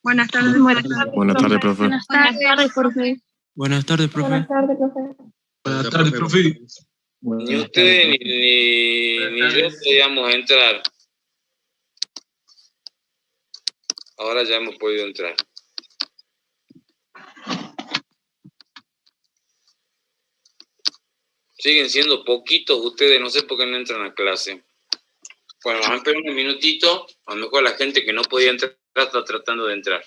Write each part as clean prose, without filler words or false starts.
Buenas tardes. Buenas tardes, profe. Buenas tardes, profe. Buenas tardes, profe. Buenas tardes, profe. Buenas tardes, profe. Ni usted ni yo podíamos entrar. Ahora ya hemos podido entrar. Siguen siendo poquitos ustedes, no sé por qué no entran a clase. Bueno, vamos a esperar un minutito. A lo mejor la gente que no podía entrar está tratando de entrar.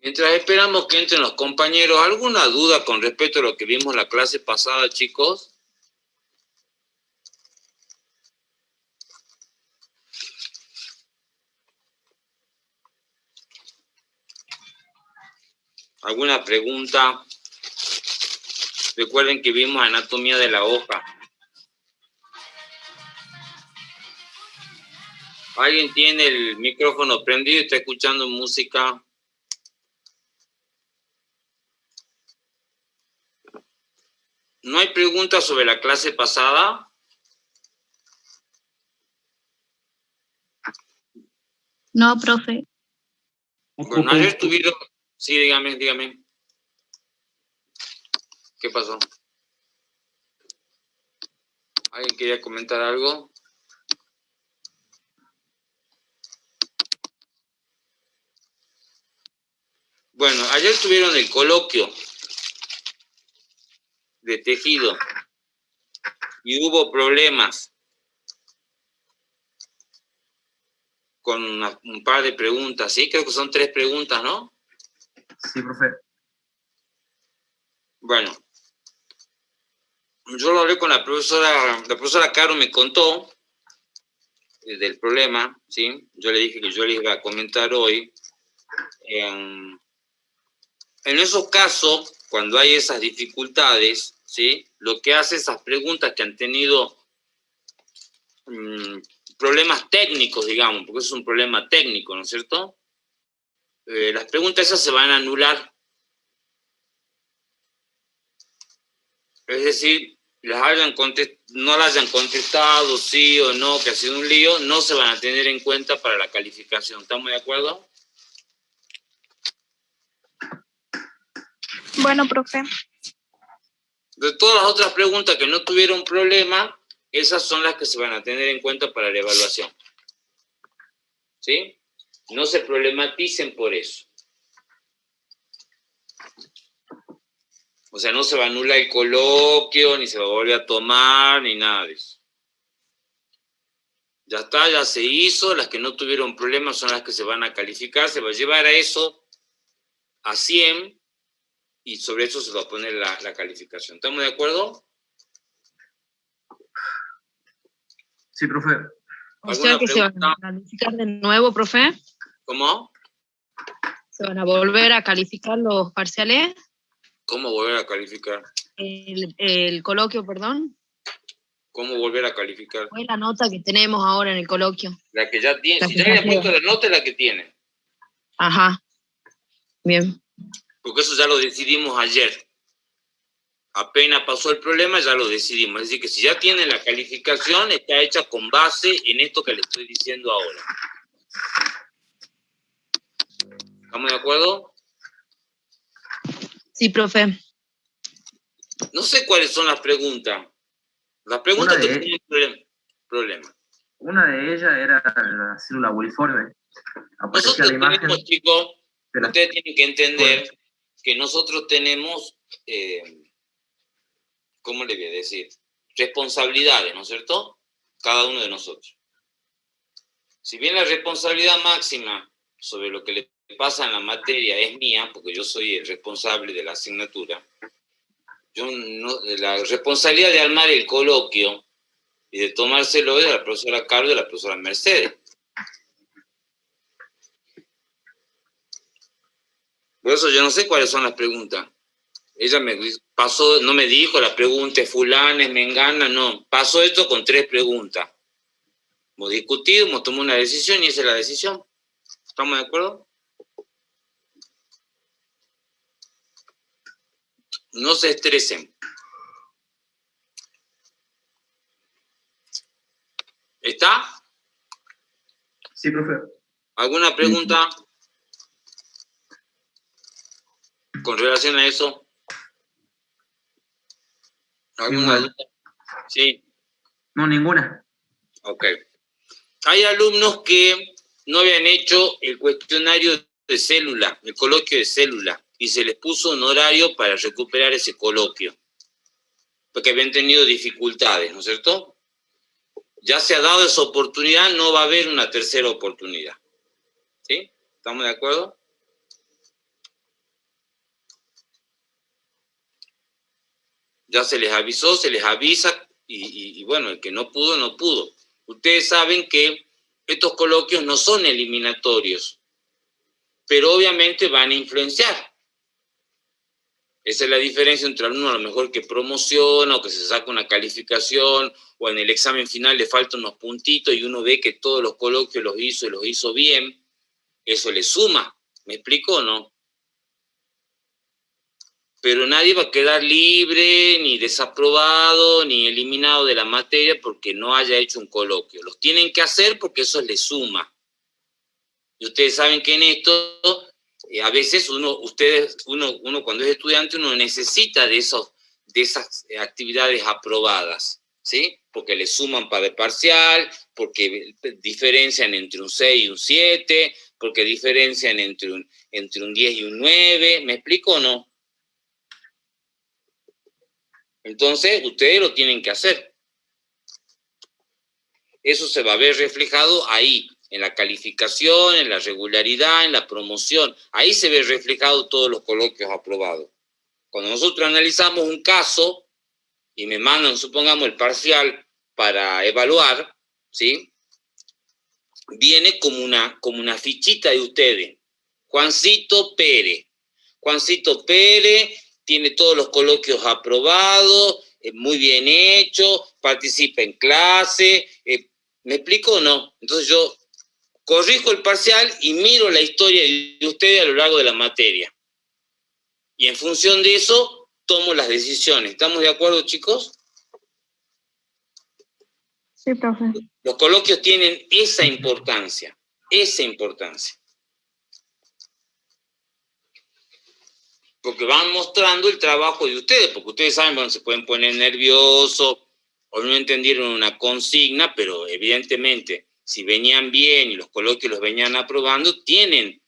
Mientras esperamos que entren los compañeros, ¿alguna duda con respecto a lo que vimos la clase pasada, chicos? ¿Alguna pregunta? Recuerden que vimos anatomía de la hoja. ¿Alguien tiene el micrófono prendido y está escuchando música? ¿No hay preguntas sobre la clase pasada? No, profe. Bueno, ayer tuvieron... Sí, dígame. ¿Qué pasó? ¿Alguien quería comentar algo? Bueno, ayer tuvieron el coloquio de tejido y hubo problemas con un par de preguntas, ¿sí? Creo que son 3 preguntas, ¿no? Sí, profe. Bueno, yo lo hablé con la profesora Caro me contó del problema, ¿sí? Yo le dije que yo les iba a comentar hoy. En esos casos, cuando hay esas dificultades, ¿sí? Lo que hace esas preguntas que han tenido problemas técnicos, digamos, porque es un problema técnico, ¿no es cierto? Las preguntas esas se van a anular. Es decir, no las hayan contestado, sí o no, que ha sido un lío, no se van a tener en cuenta para la calificación. ¿Estamos de acuerdo? Bueno, profe. De todas las otras preguntas que no tuvieron problema, esas son las que se van a tener en cuenta para la evaluación. ¿Sí? No se problematicen por eso. O sea, no se va a anular el coloquio, ni se va a volver a tomar, ni nada de eso. Ya está, ya se hizo. Las que no tuvieron problemas son las que se van a calificar. Se va a llevar a eso a 100 y sobre eso se va a poner la calificación. ¿Estamos de acuerdo? Sí, profe. O sea que se van a calificar de nuevo, profe. ¿Cómo? ¿Se van a volver a calificar los parciales? ¿Cómo volver a calificar? El coloquio, perdón. ¿Cómo volver a calificar? Fue la nota que tenemos ahora en el coloquio. La que ya tiene. Si ya le han puesto la nota, es la que tiene. Ajá. Bien. Porque eso ya lo decidimos ayer. Apenas pasó el problema, ya lo decidimos. Es decir, que si ya tienen la calificación, está hecha con base en esto que le estoy diciendo ahora. ¿Estamos de acuerdo? Sí, profe. No sé cuáles son las preguntas. Las preguntas que tienen problema. Una de ellas era la célula Wilforme. Nosotros tenemos, chicos, ustedes tienen que entender que nosotros tenemos, ¿cómo le voy a decir? Responsabilidades, ¿no es cierto? Cada uno de nosotros. Si bien la responsabilidad máxima sobre lo que le pasa en la materia es mía, porque yo soy el responsable de la asignatura, la responsabilidad de armar el coloquio y de tomárselo es de la profesora Carlos y de la profesora Mercedes. Por eso yo no sé cuáles son las preguntas. Ella me pasó, no me dijo la pregunta es fulana, es mengana, no. Pasó esto con 3 preguntas. Hemos discutido, hemos tomado una decisión y esa es la decisión. ¿Estamos de acuerdo? No se estresen. ¿Está? Sí, profe. ¿Alguna pregunta con relación a eso? ¿Alguna duda? Sí. No, ninguna. Ok. Hay alumnos que no habían hecho el cuestionario de célula, el coloquio de célula, y se les puso un horario para recuperar ese coloquio, porque habían tenido dificultades, ¿no es cierto? Ya se ha dado esa oportunidad, no va a haber una tercera oportunidad. ¿Sí? ¿Estamos de acuerdo? Ya se les avisó, se les avisa, y bueno, el que no pudo, no pudo. Ustedes saben que estos coloquios no son eliminatorios, pero obviamente van a influenciar. Esa es la diferencia entre uno a lo mejor que promociona o que se saca una calificación o en el examen final le faltan unos puntitos y uno ve que todos los coloquios los hizo y los hizo bien. Eso le suma. ¿Me explico o no? Pero nadie va a quedar libre, ni desaprobado, ni eliminado de la materia porque no haya hecho un coloquio. Los tienen que hacer porque eso les suma. Y ustedes saben que en esto, a veces uno cuando es estudiante, uno necesita de esas actividades aprobadas, ¿sí? Porque le suman para el parcial, porque diferencian entre un 6 y un 7, porque diferencian entre un 10 y un 9. ¿Me explico o no? Entonces, ustedes lo tienen que hacer. Eso se va a ver reflejado ahí, en la calificación, en la regularidad, en la promoción. Ahí se ve reflejado todos los coloquios aprobados. Cuando nosotros analizamos un caso y me mandan, supongamos, el parcial para evaluar, ¿sí? Viene como una fichita de ustedes. Juancito Pérez. Juancito Pérez tiene todos los coloquios aprobados, muy bien hecho, participa en clase. ¿Me explico o no? Entonces yo corrijo el parcial y miro la historia de ustedes a lo largo de la materia. Y en función de eso, tomo las decisiones. ¿Estamos de acuerdo, chicos? Sí, profe. Los coloquios tienen esa importancia. Porque van mostrando el trabajo de ustedes, porque ustedes saben, bueno, se pueden poner nerviosos o no entendieron una consigna, pero evidentemente, si venían bien y los coloquios los venían aprobando, tienen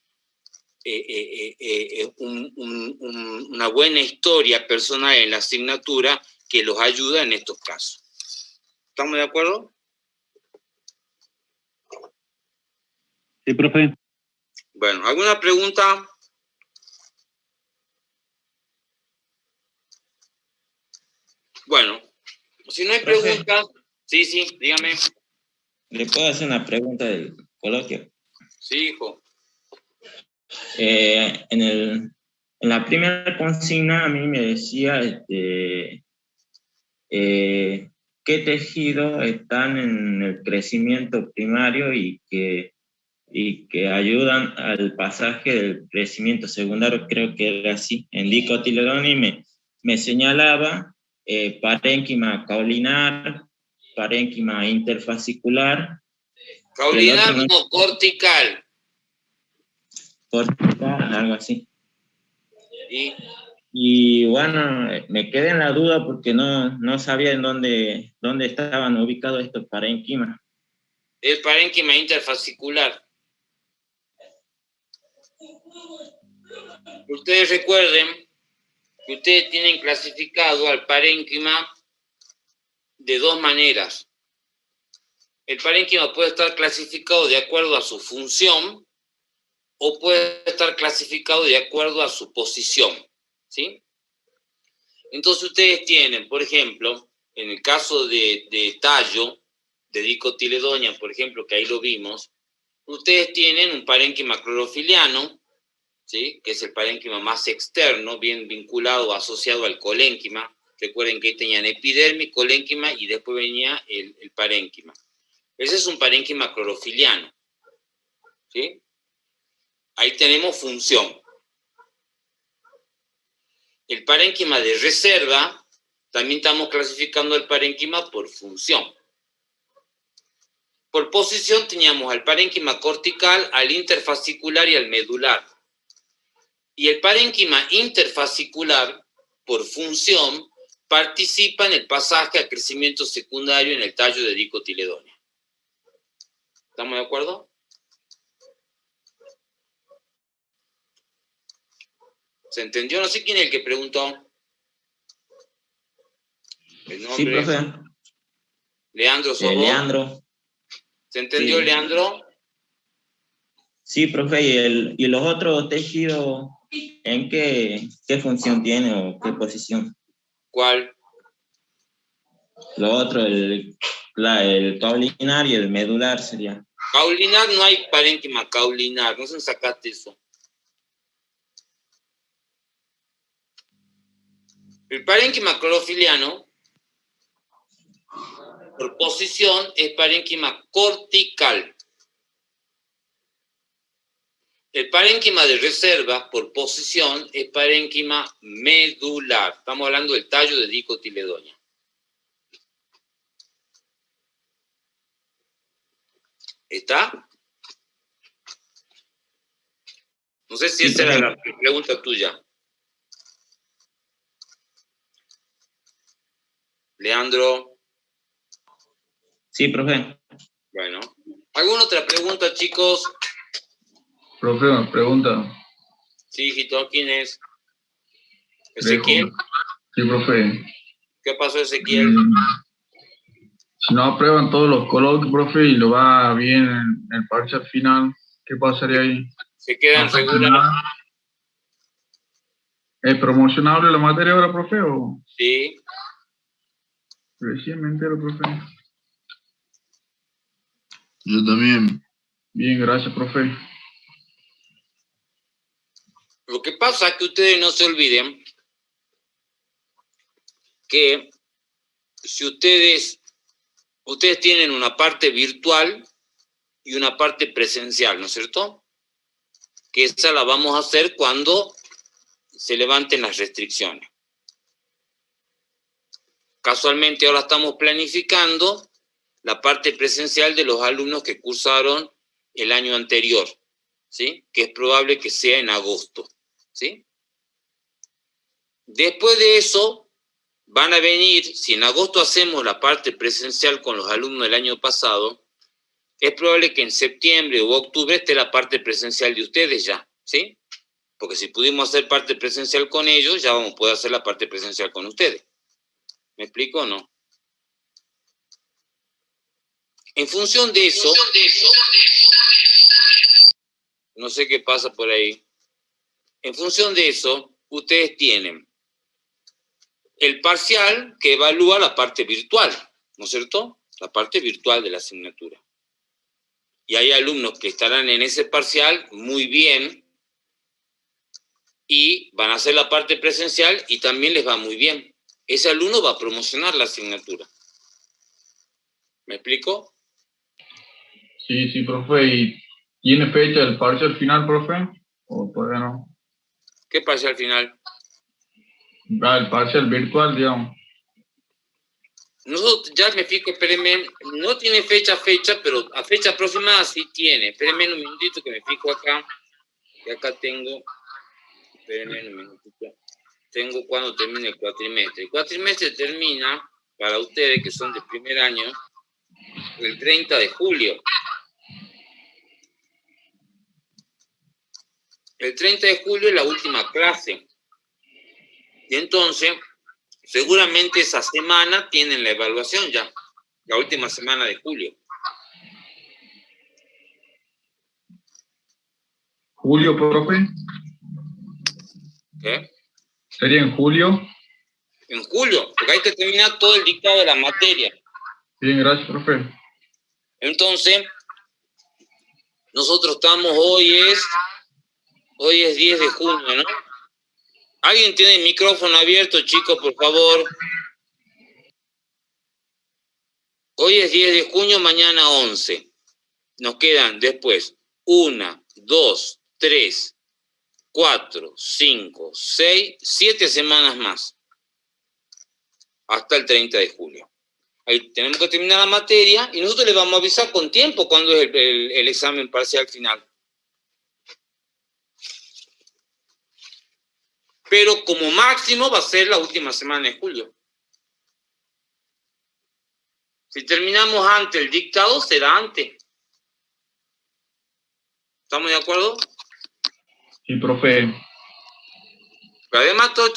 una buena historia personal en la asignatura que los ayuda en estos casos. ¿Estamos de acuerdo? Sí, profe. Bueno, ¿alguna pregunta? Bueno, si no hay preguntas, sí, dígame. ¿Le puedo hacer una pregunta del coloquio? Sí, hijo. En la primera consigna a mí me decía qué tejidos están en el crecimiento primario y que ayudan al pasaje del crecimiento secundario, creo que era así, en dicotiledón, y me señalaba parénquima caulinar, parénquima interfascicular. Caulinar no, cortical. Cortical, algo así. Y bueno, me quedé en la duda porque no sabía en dónde estaban ubicados estos parénquimas. El parénquima interfascicular. Ustedes recuerden que ustedes tienen clasificado al parénquima de dos maneras. El parénquima puede estar clasificado de acuerdo a su función o puede estar clasificado de acuerdo a su posición, ¿sí? Entonces ustedes tienen, por ejemplo, en el caso de tallo, de dicotiledonia, por ejemplo, que ahí lo vimos, ustedes tienen un parénquima clorofiliano, ¿sí? Que es el parénquima más externo, bien vinculado, asociado al colénquima. Recuerden que ahí tenían epidermis, colénquima y después venía el parénquima. Ese es un parénquima clorofiliano, ¿sí? Ahí tenemos función. el parénquima de reserva, también estamos clasificando el parénquima por función. Por posición teníamos al parénquima cortical, al interfascicular y al medular. Y el parénquima interfascicular, por función, participa en el pasaje a crecimiento secundario en el tallo de dicotiledónea. ¿Estamos de acuerdo? ¿Se entendió? No sé quién es el que preguntó. El nombre. Sí, profe. Leandro, ¿sos vos? Leandro. ¿Se entendió, Sí. Leandro? Sí, profe, ¿y los otros tejidos en qué función tienen o qué posición? ¿Cuál? Lo otro, el caulinar y el medular sería. Caulinar, no hay parénquima caulinar, no se sacaste eso. El parénquima clorofiliano, por posición, es parénquima cortical. El parénquima de reserva, por posición, es parénquima medular. Estamos hablando del tallo de dicotiledónea. ¿Está? No sé si Sí, esa era profe. la pregunta tuya. Leandro. Sí, profe. Bueno. ¿Alguna otra pregunta, chicos? Profe, me pregunta. Sí, hijito, ¿quién es? ¿Ezequiel? Sí, profe. ¿Qué pasó, Ezequiel? Si no aprueban todos los coloquios, profe, y lo va bien en el parche al final, ¿qué pasaría ahí? ¿Se quedan ¿No afecta seguras? nada? ¿Es promocionable la materia ahora, profe? ¿O Sí. recién me entero, profe? Yo también. Bien, gracias, profe. Lo que pasa es que ustedes no se olviden que si ustedes tienen una parte virtual y una parte presencial, ¿no es cierto? Que esa la vamos a hacer cuando se levanten las restricciones. Casualmente ahora estamos planificando la parte presencial de los alumnos que cursaron el año anterior, ¿sí? Que es probable que sea en agosto, ¿sí? Después de eso, van a venir, si en agosto hacemos la parte presencial con los alumnos del año pasado, es probable que en septiembre u octubre esté la parte presencial de ustedes ya, ¿sí? Porque si pudimos hacer parte presencial con ellos, ya vamos a poder hacer la parte presencial con ustedes. ¿Me explico o no? En función de eso, no sé qué pasa por ahí. En función de eso, ustedes tienen el parcial que evalúa la parte virtual, ¿no es cierto? La parte virtual de la asignatura. Y hay alumnos que estarán en ese parcial muy bien y van a hacer la parte presencial y también les va muy bien. Ese alumno va a promocionar la asignatura. ¿Me explico? Sí, sí, profe. ¿Y tiene fecha el parche al final, profe? ¿O todavía no? ¿Qué pasa al final? Ah, el parche virtual, digamos. Nosotros, ya me fijo, espérenme, no tiene fecha, pero a fecha aproximada sí tiene. Espérenme un minutito que me fijo acá. Y acá tengo, espérenme un minutito. Tengo cuando termina el cuatrimestre. El cuatrimestre termina, para ustedes que son de primer año, el 30 de julio. El 30 de julio es la última clase. Y entonces, seguramente esa semana tienen la evaluación ya. La última semana de julio. ¿Julio, profe? ¿Qué? ¿Sería en julio? En julio, porque hay que terminar todo el dictado de la materia. Bien, gracias, profe. Entonces, nosotros estamos, hoy es 10 de junio, ¿no? ¿Alguien tiene el micrófono abierto, chicos, por favor? Hoy es 10 de junio, mañana 11. Nos quedan después 1, 2, 3, 4, 5, 6, 7 semanas más. Hasta el 30 de julio. Ahí tenemos que terminar la materia y nosotros les vamos a avisar con tiempo cuando es el examen parcial final. Pero como máximo va a ser la última semana de julio. Si terminamos antes el dictado, será antes. ¿Estamos de acuerdo? Sí, profe. Pero además todos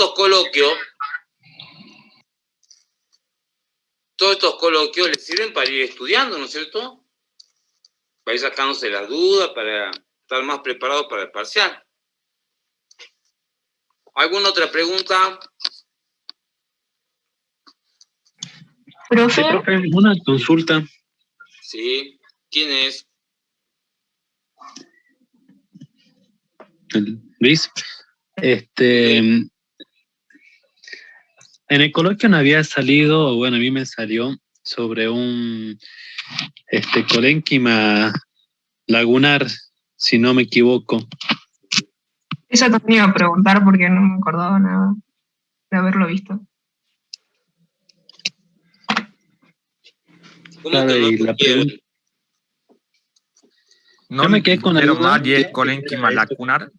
estos coloquios les sirven para ir estudiando, ¿no es cierto? Para ir sacándose las dudas, para estar más preparados para el parcial. ¿Alguna otra pregunta? Profe, Sí, profe, una consulta. Sí. ¿Quién es? Luis. En el coloquio no había salido, o bueno, a mí me salió sobre un colénquima lagunar, si no me equivoco. Eso también iba a preguntar porque no me acordaba nada de haberlo visto. ¿Cómo Claro, que no y la supieron? pregunta, ¿No yo me quedé con la entendieron duda mal y es de- colénquima lacunar?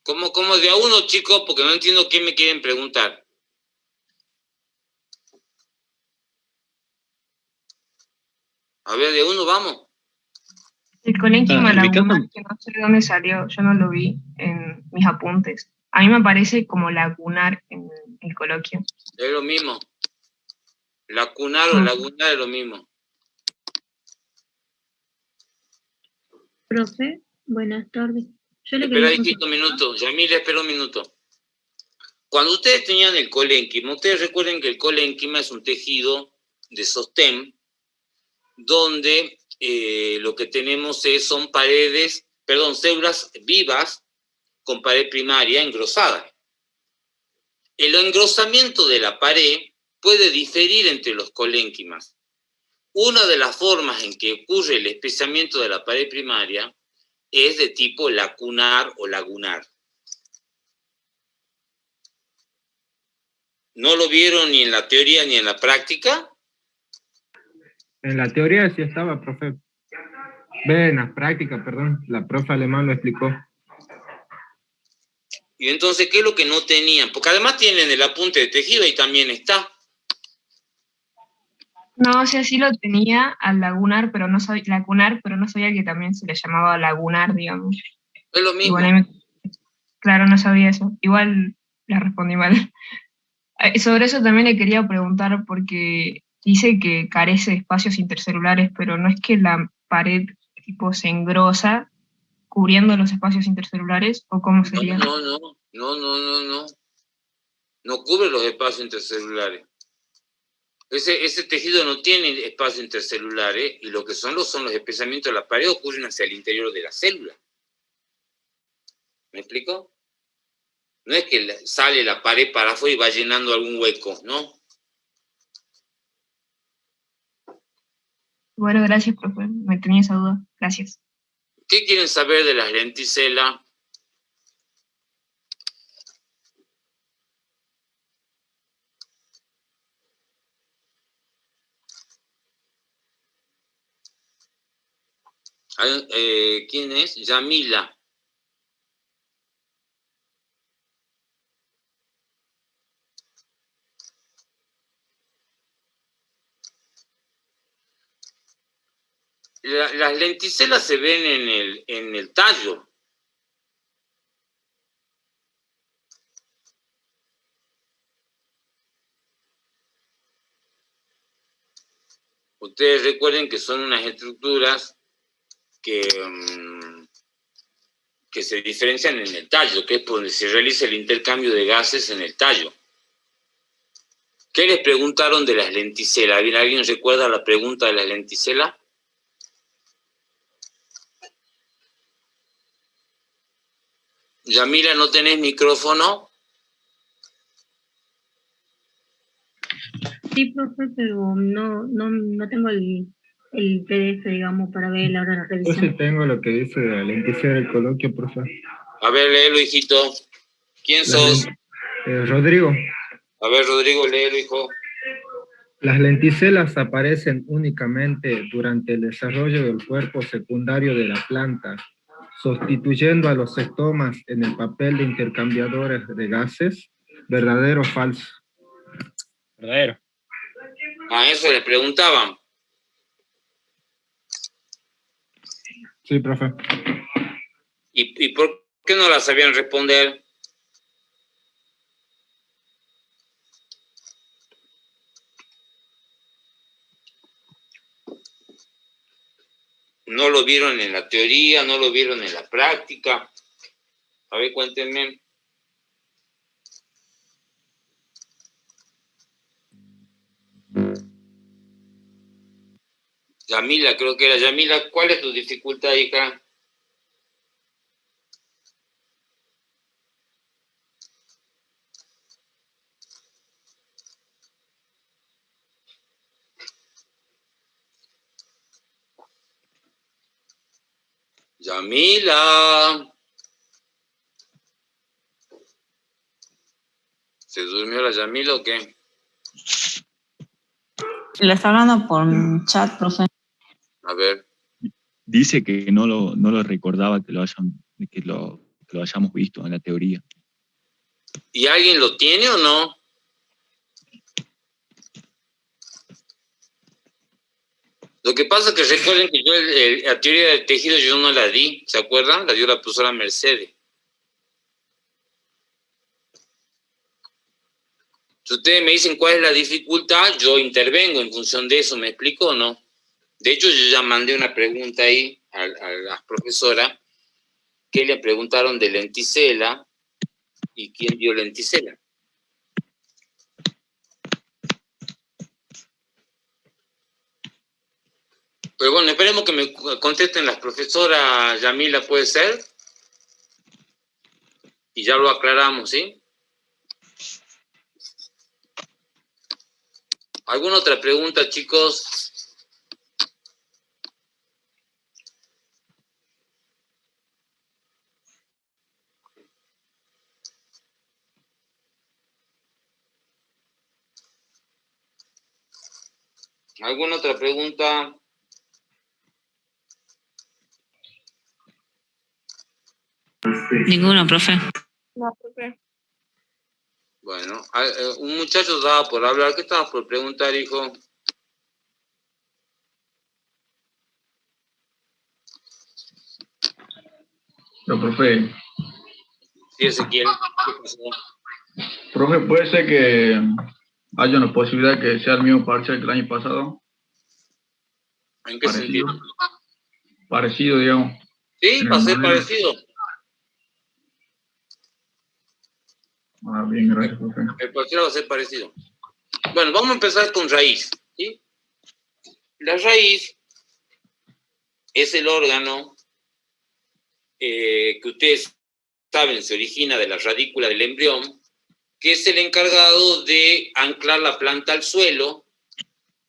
¿Cómo de a uno, chicos? Porque no entiendo qué me quieren preguntar. A ver, de uno vamos. El colénquima en mi caso, lagunar, que no sé de dónde salió, yo no lo vi en mis apuntes. A mí me aparece como lagunar en el coloquio. Es lo mismo. Lacunar o lagunar es lo mismo. profe, buenas tardes. Yo le Espera quería ahí un minuto. Yamila, espera un minuto. Cuando ustedes tenían el colénquima, ustedes recuerden que el colénquima es un tejido de sostén donde lo que tenemos son células vivas con pared primaria engrosada. El engrosamiento de la pared puede diferir entre los colénquimas. Una de las formas en que ocurre el espesamiento de la pared primaria es de tipo lacunar o lagunar. ¿No lo vieron ni en la teoría ni en la práctica? En la teoría sí estaba, profe. Ve, en la práctica, perdón, la profe alemán lo explicó. Y entonces, ¿qué es lo que no tenían? Porque además tienen el apunte de tejido y también está. No, o sea, sí lo tenía al lagunar, pero no sabía, lacunar, pero no sabía que también se le llamaba lagunar, digamos. Es lo mismo. Igual claro, no sabía eso. Igual le respondí mal. Sobre eso también le quería preguntar porque dice que carece de espacios intercelulares, pero no es que la pared tipo se engrosa cubriendo los espacios intercelulares, ¿o cómo sería? No. No cubre los espacios intercelulares. Ese tejido no tiene espacios intercelulares y lo que son los espesamientos de la pared ocurren hacia el interior de la célula. ¿Me explico? No es que sale la pared para afuera y va llenando algún hueco, ¿no? Bueno, gracias, profe. Me tenía esa duda. Gracias. ¿Qué quieren saber de las lenticelas? ¿Quién es? Yamila. Las lenticelas se ven en el tallo. Ustedes recuerden que son unas estructuras que se diferencian en el tallo, que es por donde se realiza el intercambio de gases en el tallo. ¿Qué les preguntaron de las lenticelas? ¿Alguien recuerda la pregunta de las lenticelas? Yamila, ¿no tenés micrófono? Sí, profe, pero no tengo el PDF, digamos, para ver la hora de la Yo revisión. sí tengo lo que dice de la lenticera del coloquio, profe. A ver, léelo, hijito. ¿Quién sos? Rodrigo. A ver, Rodrigo, léelo, hijo. Las lenticelas aparecen únicamente durante el desarrollo del cuerpo secundario de la planta, sustituyendo a los estomas en el papel de intercambiadores de gases. ¿Verdadero o falso? Verdadero. A eso le preguntaban. Sí, profe. ¿Y por qué no la sabían responder? No lo vieron en la teoría, no lo vieron en la práctica. A ver, cuéntenme. Yamila, creo que era Yamila. ¿Cuál es tu dificultad, hija? Yamila. ¿Se durmió la Yamila o qué? Le está hablando por chat, profe. A ver. Dice que no lo recordaba que lo hayamos visto en la teoría. ¿Y alguien lo tiene o no? Lo que pasa es que recuerden que yo la teoría del tejido yo no la di, ¿se acuerdan? La dio la profesora Mercedes. Si ustedes me dicen cuál es la dificultad, yo intervengo en función de eso, ¿me explico o no? De hecho, yo ya mandé una pregunta ahí a la profesora, que le preguntaron de lenticela, y quién dio lenticela. Pero bueno, esperemos que me contesten las profesoras. Yamila, ¿puede ser? Y ya lo aclaramos, ¿sí? ¿Alguna otra pregunta, chicos? ¿Alguna otra pregunta? Ninguno, profe. No, profe. Bueno, un muchacho estaba por hablar. ¿Qué estabas por preguntar, hijo? No, profe. Sí, Ezequiel. ¿Qué pasó? Profe, ¿puede ser que haya una posibilidad que sea el mismo parcial que el año pasado? ¿En qué sentido? Parecido, digamos. Sí, va a ser parecido. Ah, bien, gracias, profe. El parcial va a ser parecido. Bueno, vamos a empezar con raíz, ¿sí? La raíz es el órgano que ustedes saben se origina de la radícula del embrión, que es el encargado de anclar la planta al suelo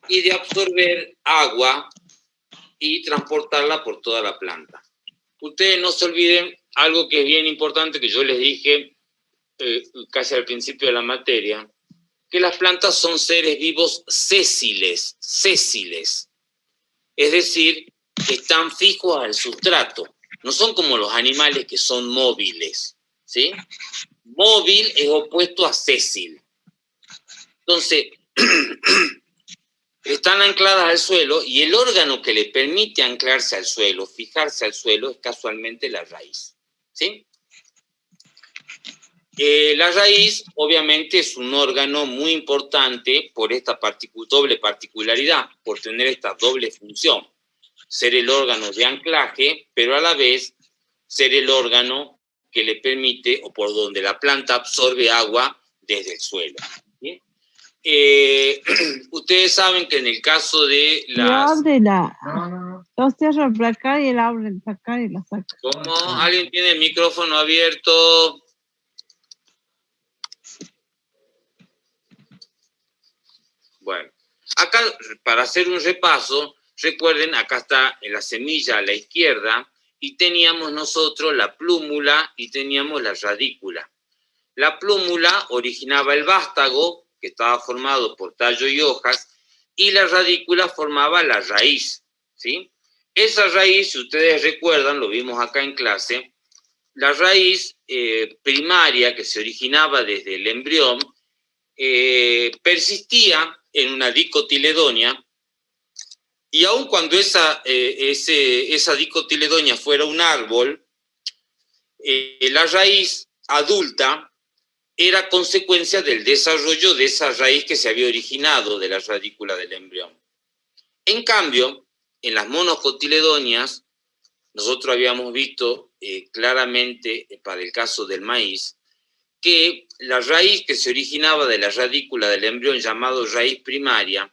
y de absorber agua y transportarla por toda la planta. Ustedes no se olviden algo que es bien importante, que yo les dije casi al principio de la materia, que las plantas son seres vivos sésiles, es decir, que están fijos al sustrato, no son como los animales que son móviles, ¿sí? Móvil es opuesto a sésil. Entonces, están ancladas al suelo y el órgano que le permite anclarse al suelo, fijarse al suelo, es casualmente la raíz, ¿sí? La raíz, obviamente, es un órgano muy importante por esta doble particularidad, por tener esta doble función. Ser el órgano de anclaje, pero a la vez ser el órgano que le permite, o por donde la planta absorbe agua desde el suelo, ¿sí? Ustedes saben que en el caso de las... Yo cierro para acá y él abre para acá y la saca. ¿Cómo? ¿Alguien tiene el micrófono abierto? Bueno, acá para hacer un repaso, recuerden, acá está la semilla a la izquierda y teníamos nosotros la plúmula y teníamos la radícula. La plúmula originaba el vástago, que estaba formado por tallo y hojas, y la radícula formaba la raíz, ¿sí? Esa raíz, si ustedes recuerdan, lo vimos acá en clase, la raíz primaria que se originaba desde el embrión persistía en una dicotiledonia, y aun cuando esa dicotiledonia fuera un árbol, la raíz adulta era consecuencia del desarrollo de esa raíz que se había originado de la radícula del embrión. En cambio, en las monocotiledonias, nosotros habíamos visto claramente, para el caso del maíz, que la raíz que se originaba de la radícula del embrión, llamado raíz primaria,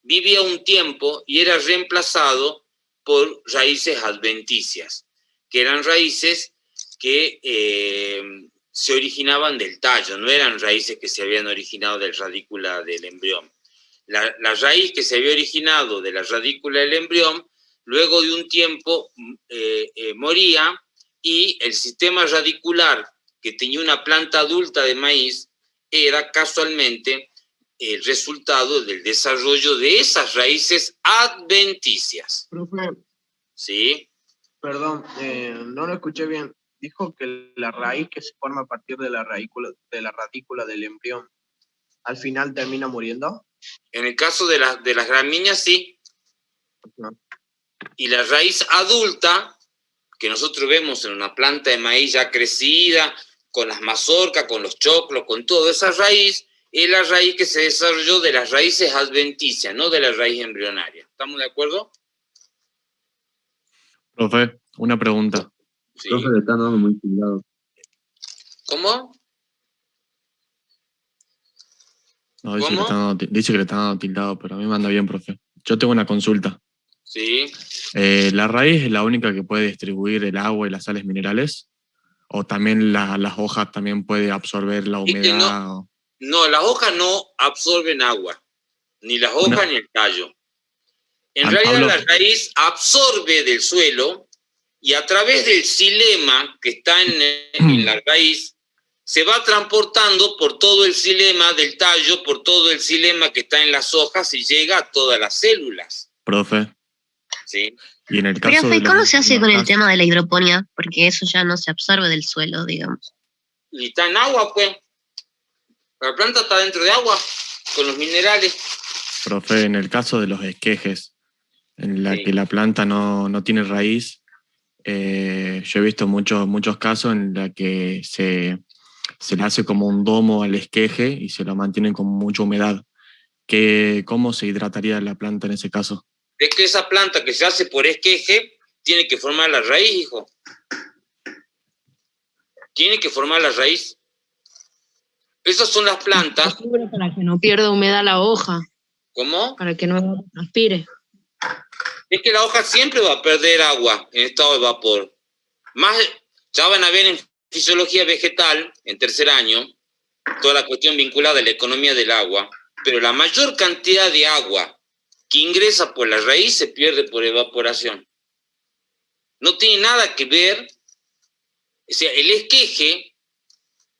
vivía un tiempo y era reemplazado por raíces adventicias, que eran raíces que se originaban del tallo, no eran raíces que se habían originado de la radícula del embrión. La raíz que se había originado de la radícula del embrión, luego de un tiempo moría, y el sistema radicular que tenía una planta adulta de maíz era casualmente el resultado del desarrollo de esas raíces adventicias. Profe, ¿Sí? perdón, no lo escuché bien. Dijo que la raíz que se forma a partir de la radícula del embrión, ¿al final termina muriendo? En el caso de las gramíneas, sí. No. Y la raíz adulta, que nosotros vemos en una planta de maíz ya crecida, con las mazorcas, con los choclos, con toda esa raíz, es la raíz que se desarrolló de las raíces adventicias, no de la raíz embrionaria. ¿Estamos de acuerdo? Profe, una pregunta. Sí. Profe, le están dando muy tildado. ¿Cómo? No, dice, ¿Cómo? Dice que le están dando tildado, pero a mí me anda bien, profe. Yo tengo una consulta. Sí. ¿La raíz es la única que puede distribuir el agua y las sales minerales? ¿O también las hojas también puede absorber la humedad? No, las hojas no absorben agua, ni las hojas ni el tallo. En realidad la raíz absorbe del suelo y a través del xilema que está en la raíz, se va transportando por todo el xilema del tallo, por todo el xilema que está en las hojas y llega a todas las células. Profe. Sí. Y en el caso Profe, de ¿cómo se hace con el tema de la hidroponía? Porque eso ya no se absorbe del suelo, digamos. Y está en agua, pues. La planta está dentro de agua, con los minerales. Profe, en el caso de los esquejes, en la que la planta no tiene raíz, yo he visto muchos casos en la que se le hace como un domo al esqueje y se lo mantienen con mucha humedad. ¿Cómo se hidrataría la planta en ese caso? Es que esa planta que se hace por esqueje tiene que formar la raíz, hijo. Tiene que formar la raíz. Esas son las plantas. Para que no pierda humedad la hoja. ¿Cómo? Para que no transpire. Es que la hoja siempre va a perder agua en estado de vapor. Ya van a ver en fisiología vegetal, en tercer año, toda la cuestión vinculada a la economía del agua, pero la mayor cantidad de agua que ingresa por la raíz se pierde por evaporación. No tiene nada que ver, o sea, el esqueje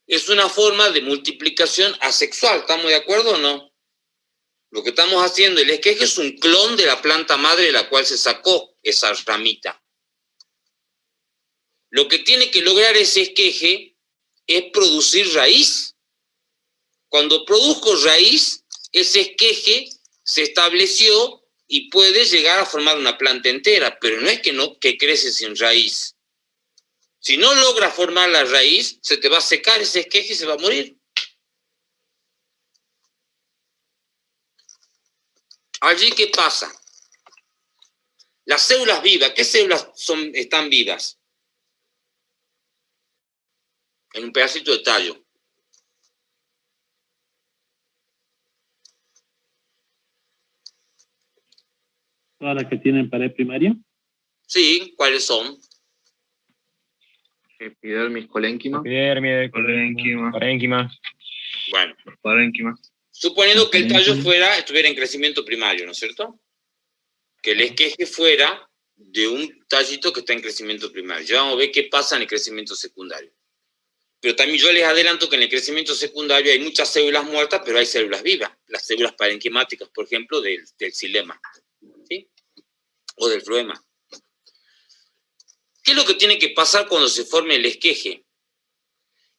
es una forma de multiplicación asexual, ¿estamos de acuerdo o no? Lo que estamos haciendo, el esqueje es un clon de la planta madre de la cual se sacó esa ramita. Lo que tiene que lograr ese esqueje es producir raíz. Cuando produzco raíz, ese esqueje se estableció y puede llegar a formar una planta entera, pero no es que crece sin raíz. Si no logra formar la raíz, se te va a secar ese esqueje y se va a morir. Allí, ¿qué pasa? Las células vivas, ¿qué células están vivas? En un pedacito de tallo. ¿Todas las que tienen pared primaria? Sí, ¿cuáles son? Epidermis, colénquima. Epidermis, Parénquima. parénquima. Bueno. Parénquima. Suponiendo que el tallo estuviera en crecimiento primario, ¿no es cierto? Que el esqueje fuera de un tallito que está en crecimiento primario. Ya vamos a ver qué pasa en el crecimiento secundario. Pero también yo les adelanto que en el crecimiento secundario hay muchas células muertas, pero hay células vivas. Las células parenquimáticas, por ejemplo, del xilema, ¿sí? O del floema. ¿Qué es lo que tiene que pasar cuando se forme el esqueje?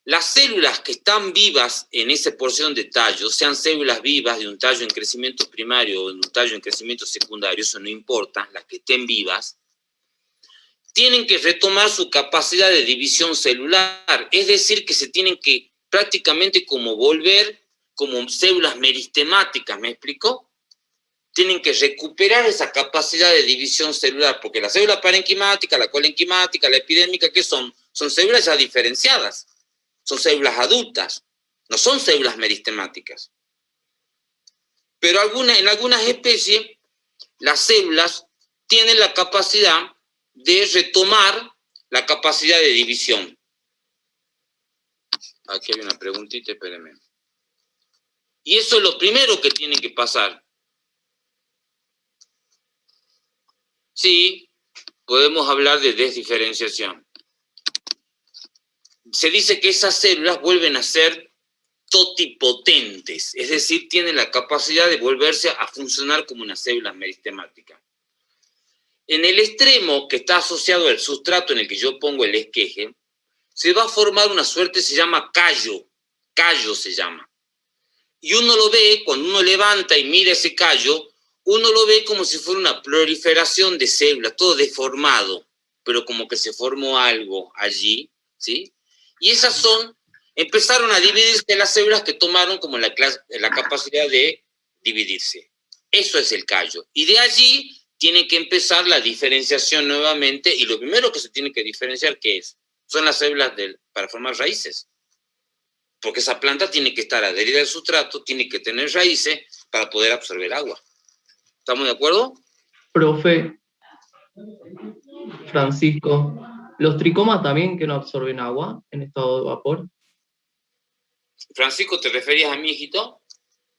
Las células que están vivas en esa porción de tallo, sean células vivas de un tallo en crecimiento primario o de un tallo en crecimiento secundario, eso no importa, las que estén vivas, tienen que retomar su capacidad de división celular, es decir, que se tienen que prácticamente como volver como células meristemáticas, ¿me explico? Tienen que recuperar esa capacidad de división celular, porque la célula parenquimática, la colenquimática, la epidérmica, ¿qué son? Son células ya diferenciadas, son células adultas, no son células meristemáticas. Pero en algunas especies, las células tienen la capacidad de retomar la capacidad de división. Aquí hay una preguntita, espérenme. Y eso es lo primero que tiene que pasar. Sí, podemos hablar de desdiferenciación. Se dice que esas células vuelven a ser totipotentes, es decir, tienen la capacidad de volverse a funcionar como una célula meristemática. En el extremo que está asociado al sustrato en el que yo pongo el esqueje, se va a formar una suerte, se llama callo se llama. Y uno lo ve, cuando uno levanta y mira ese callo, uno lo ve como si fuera una proliferación de células, todo deformado, pero como que se formó algo allí, ¿sí? Y esas empezaron a dividirse las células que tomaron como la capacidad de dividirse. Eso es el callo. Y de allí tiene que empezar la diferenciación nuevamente, y lo primero que se tiene que diferenciar, ¿qué es? Son las células para formar raíces. Porque esa planta tiene que estar adherida al sustrato, tiene que tener raíces para poder absorber agua. ¿Estamos de acuerdo? Profe, Francisco, ¿los tricomas también que no absorben agua en estado de vapor? Francisco, ¿te referías a mí, hijito?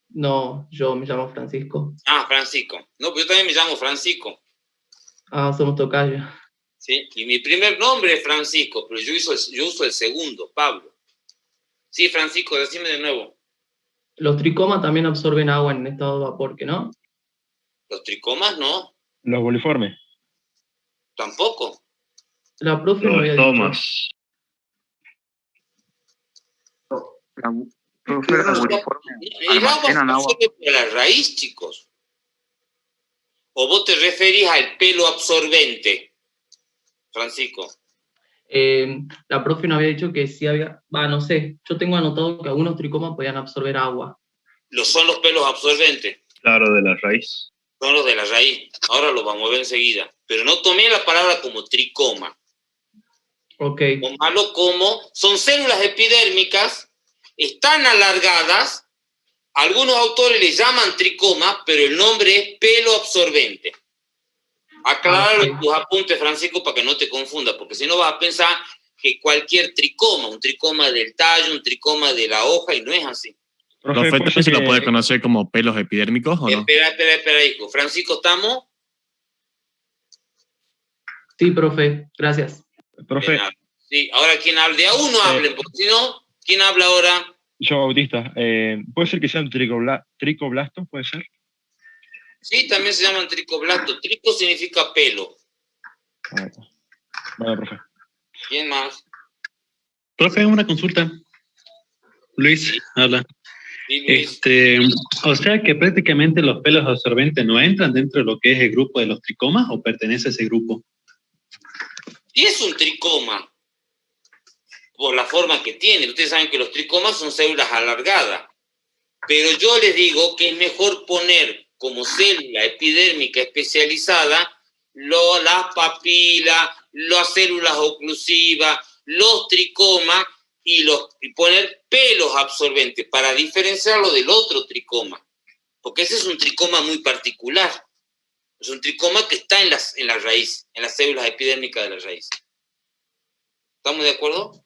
No, yo me llamo Francisco. Ah, Francisco. No, pues yo también me llamo Francisco. Ah, somos tocayos. Sí, y mi primer nombre es Francisco, pero yo uso el segundo, Pablo. Sí, Francisco, decime de nuevo. ¿Los tricomas también absorben agua en estado de vapor, que no? Los tricomas no, Los boliformes. tampoco. La profe no había dicho. El agua se absorbe por la raíz, chicos. ¿O vos te referís al pelo absorbente, Francisco? La profe no había dicho que sí había... no sé, yo tengo anotado que algunos tricomas podían absorber agua. Son los pelos absorbentes. Claro, de la raíz. Son los de la raíz. Ahora lo vamos a ver enseguida. Pero no tomé la palabra como tricoma. Ok. Tomarlo como... Son células epidérmicas, están alargadas. Algunos autores les llaman tricoma, pero el nombre es pelo absorbente. Aclararlo en tus apuntes, Francisco, para que no te confundas, porque si no vas a pensar que cualquier tricoma, un tricoma del tallo, un tricoma de la hoja, y no es así. ¿Profe, también se lo puede conocer como pelos epidérmicos o no? Espera, hijo. Francisco, ¿estamos? Sí, profe, gracias. Profe. Sí, ahora quien hable, de a uno hablen, porque si no, ¿quién habla ahora? Yo, Bautista. ¿Puede ser que sean tricoblastos? ¿Puede ser? Sí, también se llaman tricoblastos. Trico significa pelo. Bueno, profe. ¿Quién más? Profe, una consulta. Luis, habla. O sea que prácticamente los pelos absorbentes no entran dentro de lo que es el grupo de los tricomas, ¿o pertenece a ese grupo? Y es un tricoma, por la forma que tiene. Ustedes saben que los tricomas son células alargadas, pero yo les digo que es mejor poner como célula epidérmica especializada las papilas, las células oclusivas, los tricomas, y poner pelos absorbentes para diferenciarlo del otro tricoma, porque ese es un tricoma muy particular. Es un tricoma que está en la raíz, en las células epidérmicas de la raíz. ¿Estamos de acuerdo?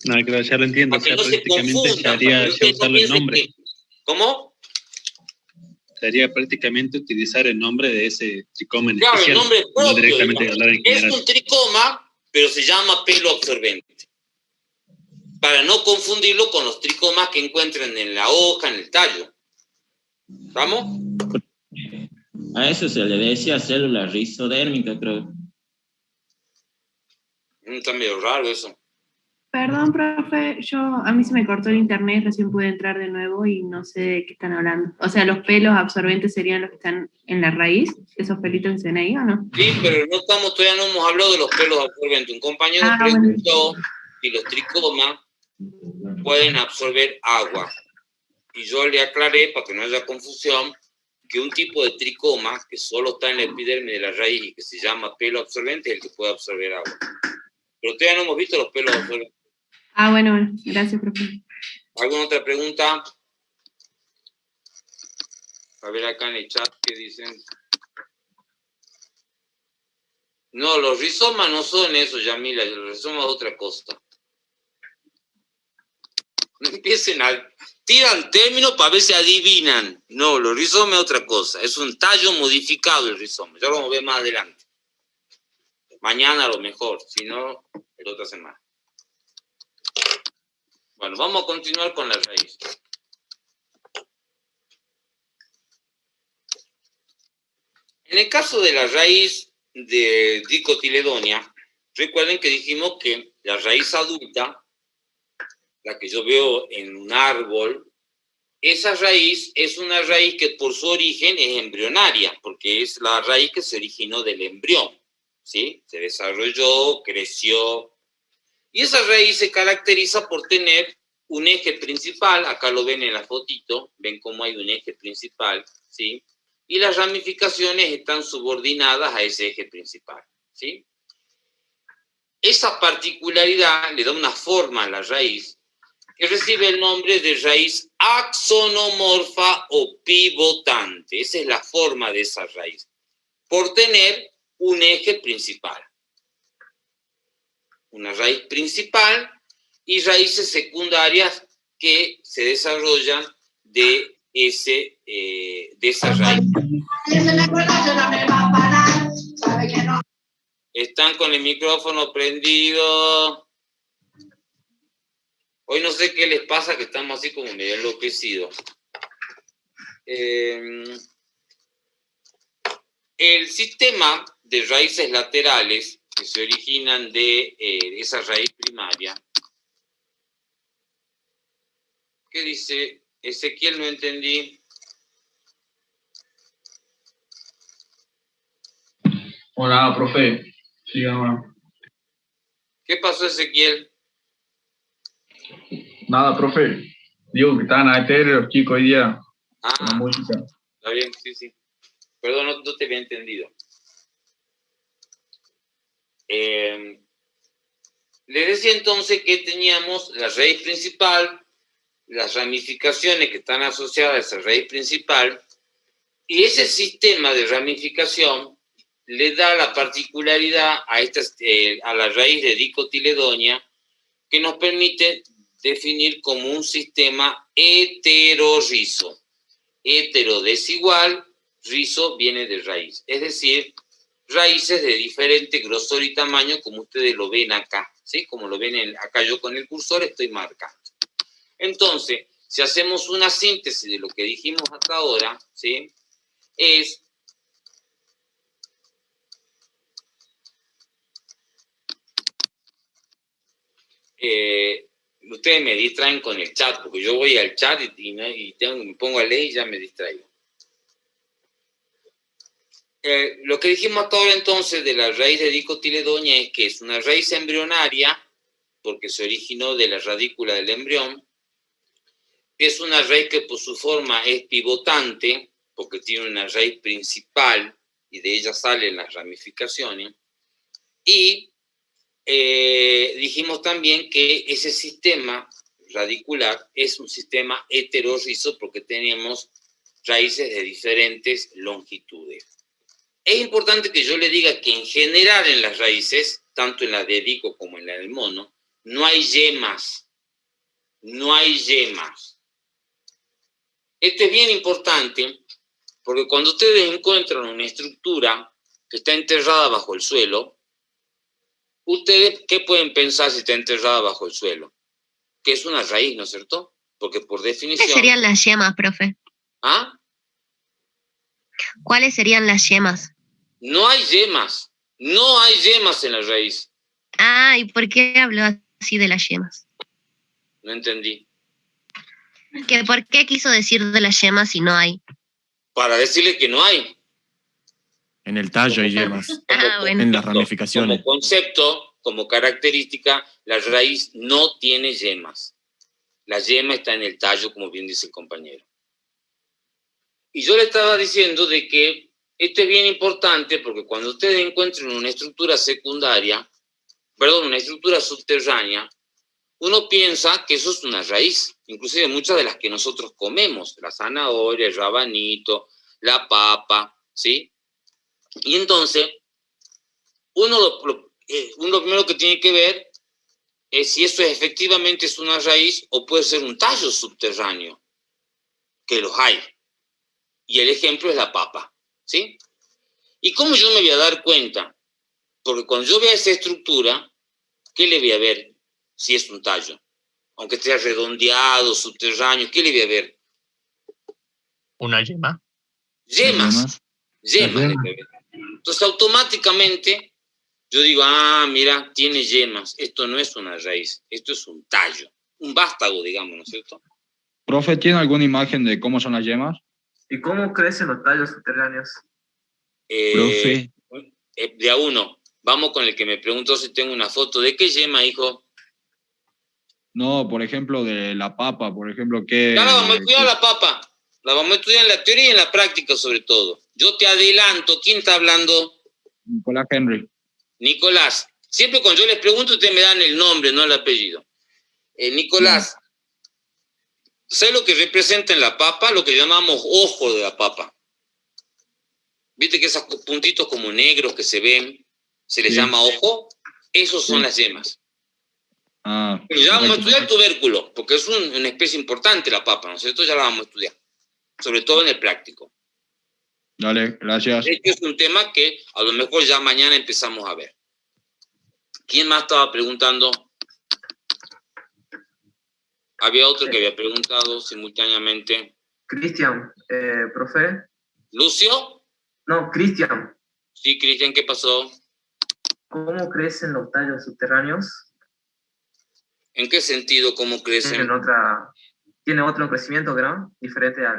No, que ya lo entiendo. O sea, prácticamente se haría ya usarle el nombre. ¿Cómo? sería prácticamente utilizar el nombre de ese tricoma en Claro, el especial, nombre no propio, directamente digamos. hablar en Es general. un tricoma, pero se llama pelo absorbente. Para no confundirlo con los tricomas que encuentran en la hoja, en el tallo. ¿Estamos? A eso se le decía célula rizodérmica, creo. Está medio raro eso. Perdón, profe, a mí se me cortó el internet, recién pude entrar de nuevo y no sé de qué están hablando. O sea, ¿los pelos absorbentes serían los que están en la raíz? ¿Esos pelitos que se ven ahí o no? Sí, pero todavía no hemos hablado de los pelos absorbentes. Un compañero preguntó si los tricomas pueden absorber agua. Y yo le aclaré, para que no haya confusión, que un tipo de tricoma que solo está en la epidermis de la raíz y que se llama pelo absorbente es el que puede absorber agua. Pero todavía no hemos visto los pelos absorbentes. Bueno, gracias, profe. ¿Alguna otra pregunta? A ver acá en el chat qué dicen. No, los rizomas no son eso, Yamila. Los rizomas es otra cosa. No empiecen a... Tiran términos para ver si adivinan. No, los rizomas es otra cosa. Es un tallo modificado el rizoma. Ya lo vamos a ver más adelante. Mañana a lo mejor. Si no, la otra semana. Bueno, vamos a continuar con la raíz. En el caso de la raíz de dicotiledonia, recuerden que dijimos que la raíz adulta, la que yo veo en un árbol, esa raíz es una raíz que por su origen es embrionaria, porque es la raíz que se originó del embrión, ¿sí? Se desarrolló, creció. Y esa raíz se caracteriza por tener un eje principal, acá lo ven en la fotito, ven cómo hay un eje principal, ¿sí? Y las ramificaciones están subordinadas a ese eje principal, ¿sí? Esa particularidad le da una forma a la raíz que recibe el nombre de raíz axonomorfa o pivotante. Esa es la forma de esa raíz, por tener un eje principal. Una raíz principal y raíces secundarias que se desarrollan de esa raíz. Están con el micrófono prendido. Hoy no sé qué les pasa, que estamos así como medio enloquecidos. El sistema de raíces laterales que se originan de esa raíz primaria. ¿Qué dice? Ezequiel, no entendí. Hola, profe. Sí, ahora. ¿Qué pasó, Ezequiel? Nada, profe. Digo que estaban a los chicos hoy día con la música. Está bien, sí, sí. Perdón, no te había entendido. Les decía entonces que teníamos la raíz principal, las ramificaciones que están asociadas a esa raíz principal, y ese sistema de ramificación le da la particularidad a la raíz de dicotiledonia que nos permite definir como un sistema heterorrizo. Hetero desigual, rizo viene de raíz, es decir, raíces de diferente grosor y tamaño, como ustedes lo ven acá, ¿sí? Como lo ven acá yo con el cursor estoy marcando. Entonces, si hacemos una síntesis de lo que dijimos hasta ahora, ¿sí? Es ustedes me distraen con el chat, porque yo voy al chat y me pongo a leer y ya me distraigo. Lo que dijimos hasta ahora entonces de la raíz de dicotiledonia es que es una raíz embrionaria, porque se originó de la radícula del embrión, es una raíz que por su forma es pivotante, porque tiene una raíz principal y de ella salen las ramificaciones, y dijimos también que ese sistema radicular es un sistema heterorrizo porque tenemos raíces de diferentes longitudes. Es importante que yo le diga que en general en las raíces, tanto en la de dico como en la del mono, no hay yemas. No hay yemas. Esto es bien importante Porque cuando ustedes encuentran una estructura que está enterrada bajo el suelo, ¿ustedes qué pueden pensar si está enterrada bajo el suelo? Que es una raíz, ¿no es cierto? Porque por definición... ¿Cuáles serían las yemas, profe? ¿Ah? ¿Cuáles serían las yemas? No hay yemas. No hay yemas en la raíz. Ah, ¿y por qué habló así de las yemas? No entendí. ¿Por qué quiso decir de las yemas si no hay? Para decirle que no hay. En el tallo hay yemas, Bueno. en las ramificaciones. Como concepto, como característica, la raíz no tiene yemas. La yema está en el tallo, como bien dice el compañero. Y yo le estaba diciendo de que esto es bien importante porque cuando ustedes encuentren una estructura secundaria, perdón, una estructura subterránea, uno piensa que eso es una raíz, inclusive muchas de las que nosotros comemos, la zanahoria, el rabanito, la papa, ¿sí? Y entonces, uno lo primero que tiene que ver es si eso efectivamente es una raíz o puede ser un tallo subterráneo, que los hay. Y el ejemplo es la papa, ¿sí? ¿Y cómo yo me voy a dar cuenta? Porque cuando yo vea esa estructura, ¿qué le voy a ver? Si es un tallo, aunque esté redondeado, subterráneo, ¿qué le voy a ver? ¿Una yema? Yemas. Yemas. Le voy a ver. Entonces, automáticamente, yo digo, ah, mira, tiene yemas. Esto no es una raíz, esto es un tallo, un vástago, digamos, ¿no es cierto? Profe, ¿tiene alguna imagen de cómo son las yemas? ¿Y cómo crecen los tallos subterráneos? Profe. De a uno. Vamos con el que me preguntó si tengo una foto. ¿De qué yema, hijo? No, por ejemplo, de la papa, por ejemplo, ¿qué? Ya la vamos a estudiar la papa. La vamos a estudiar en la teoría y en la práctica, sobre todo. Yo te adelanto. ¿Quién está hablando? Nicolás Henry. Nicolás. Siempre cuando yo les pregunto, ustedes me dan el nombre, no el apellido. Nicolás, ¿sabes lo que representa en la papa? Lo que llamamos ojo de la papa. ¿Viste que esos puntitos como negros que se ven, se les llama ojo? Esos son las yemas. Ah, Pero ya vamos a estudiar el tubérculo, porque es una especie importante la papa, ¿no es cierto? Ya la vamos a estudiar. Sobre todo en el práctico. Dale, gracias. Este es un tema que a lo mejor ya mañana empezamos a ver. ¿Quién más estaba preguntando? Había otro que había preguntado simultáneamente. Cristian, profe. ¿Lucio? No, Cristian. Sí, Cristian, ¿qué pasó? ¿Cómo crecen los tallos subterráneos? ¿En qué sentido cómo crecen? ¿Tiene otro crecimiento, ¿no? Diferente a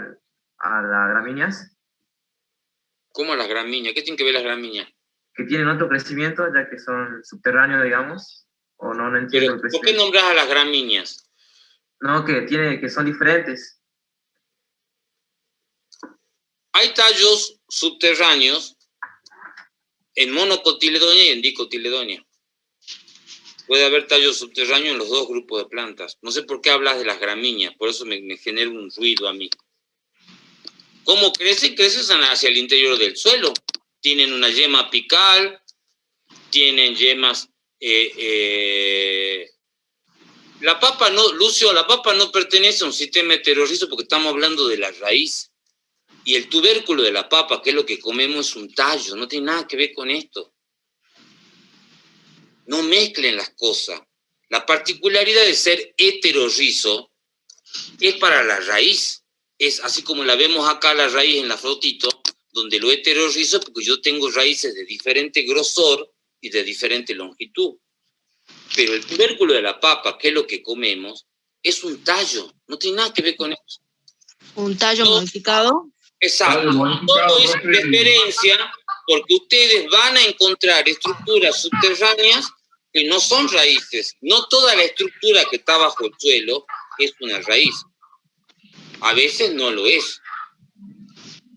las gramíneas. ¿Cómo las gramíneas? ¿Qué tienen que ver las gramíneas? Que tienen otro crecimiento, ya que son subterráneos, digamos. O no entiendo el crecimiento. ¿Por qué nombras a las gramíneas? No, que son diferentes. Hay tallos subterráneos en monocotiledonia y en dicotiledonia. Puede haber tallos subterráneos en los dos grupos de plantas. No sé por qué hablas de las gramíneas, por eso me genera un ruido a mí. ¿Cómo crecen? Crecen hacia el interior del suelo. Tienen una yema apical, tienen yemas... La papa no, Lucio, la papa no pertenece a un sistema heterorrizo porque estamos hablando de la raíz. Y el tubérculo de la papa, que es lo que comemos, es un tallo, no tiene nada que ver con esto. No mezclen las cosas. La particularidad de ser heterorrizo es para la raíz. Es así como la vemos acá, la raíz en la fotito, donde lo heterorrizo porque yo tengo raíces de diferente grosor y de diferente longitud. Pero el tubérculo de la papa, que es lo que comemos, es un tallo, no tiene nada que ver con eso. ¿Un tallo modificado? Exacto. Todo es referencia porque ustedes van a encontrar estructuras subterráneas que no son raíces. No toda la estructura que está bajo el suelo es una raíz. A veces no lo es.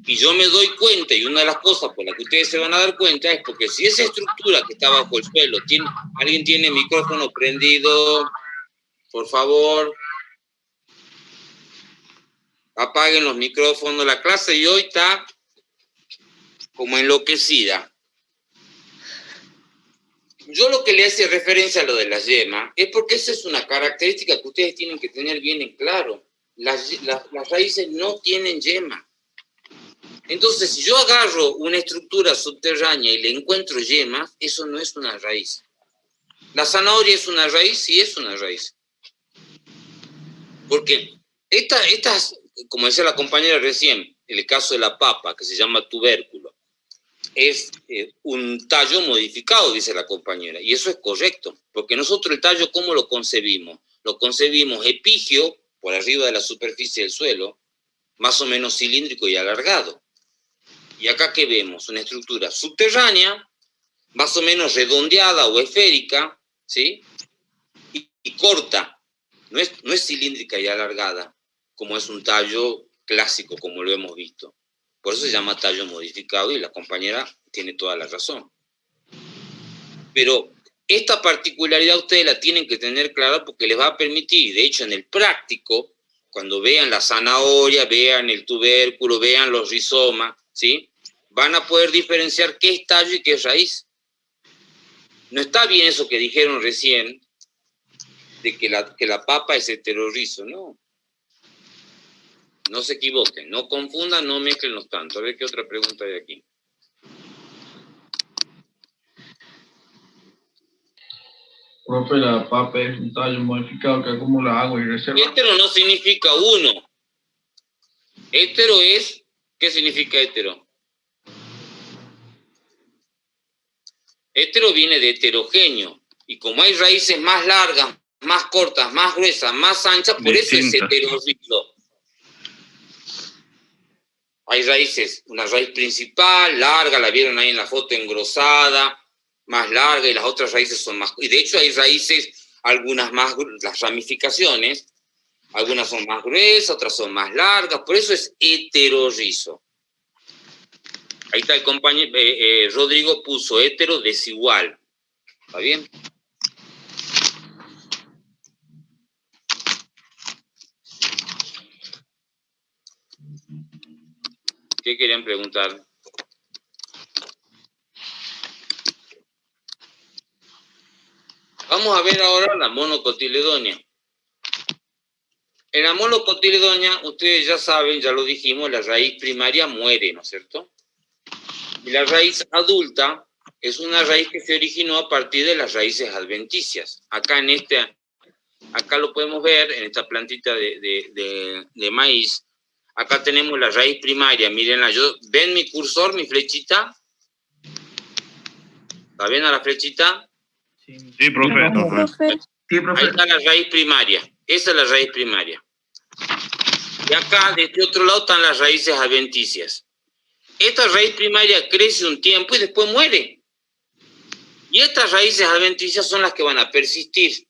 Y yo me doy cuenta, y una de las cosas por las que ustedes se van a dar cuenta es porque si esa estructura que está bajo el suelo, ¿alguien tiene el micrófono prendido? Por favor. Apaguen los micrófonos. La clase de hoy está como enloquecida. Yo lo que le hace referencia a lo de la yema es porque esa es una característica que ustedes tienen que tener bien en claro. Las raíces no tienen yema. Entonces, si yo agarro una estructura subterránea y le encuentro yemas, eso no es una raíz. ¿La zanahoria es una raíz? Sí, es una raíz. Porque estas, como decía la compañera recién, el caso de la papa, que se llama tubérculo, es un tallo modificado, dice la compañera, y eso es correcto, porque nosotros el tallo, ¿cómo lo concebimos? Lo concebimos epígeo, por arriba de la superficie del suelo, más o menos cilíndrico y alargado. Y acá, ¿qué vemos? Una estructura subterránea, más o menos redondeada o esférica, ¿sí? Y corta, no es cilíndrica y alargada, como es un tallo clásico, como lo hemos visto. Por eso se llama tallo modificado, y la compañera tiene toda la razón. Pero esta particularidad ustedes la tienen que tener clara, porque les va a permitir, de hecho en el práctico, cuando vean la zanahoria, vean el tubérculo, vean los rizomas, ¿sí? Van a poder diferenciar qué es tallo y qué es raíz. No está bien eso que dijeron recién, de que la papa es heterorrizo, no. No se equivoquen, no confundan, no mezclen los tantos. A ver qué otra pregunta hay aquí. Profe, la papa es un tallo modificado que acumula agua y reserva. Hétero no significa uno. Hétero es, ¿qué significa hétero? Hétero viene de heterogéneo. Y como hay raíces más largas, más cortas, más gruesas, más anchas, por eso es heterorrizo. Hay raíces, una raíz principal, larga, la vieron ahí en la foto, engrosada, más larga, y las otras raíces son más... Y de hecho hay raíces, algunas más, las ramificaciones, algunas son más gruesas, otras son más largas, por eso es heterorrizo. Ahí está el compañero, Rodrigo puso hétero desigual. ¿Está bien? ¿Qué querían preguntar? Vamos a ver ahora la monocotiledonia. En la monocotiledonia, ustedes ya saben, ya lo dijimos, la raíz primaria muere, ¿no es cierto? Y la raíz adulta es una raíz que se originó a partir de las raíces adventicias. Acá acá lo podemos ver, en esta plantita de maíz. Acá tenemos la raíz primaria, mírenla. ¿Ven mi cursor, mi flechita? ¿La ven a la flechita? Sí, profe. Ahí está la raíz primaria. Esa es la raíz primaria. Y acá, de este otro lado, están las raíces adventicias. Esta raíz primaria crece un tiempo y después muere. Y estas raíces adventicias son las que van a persistir.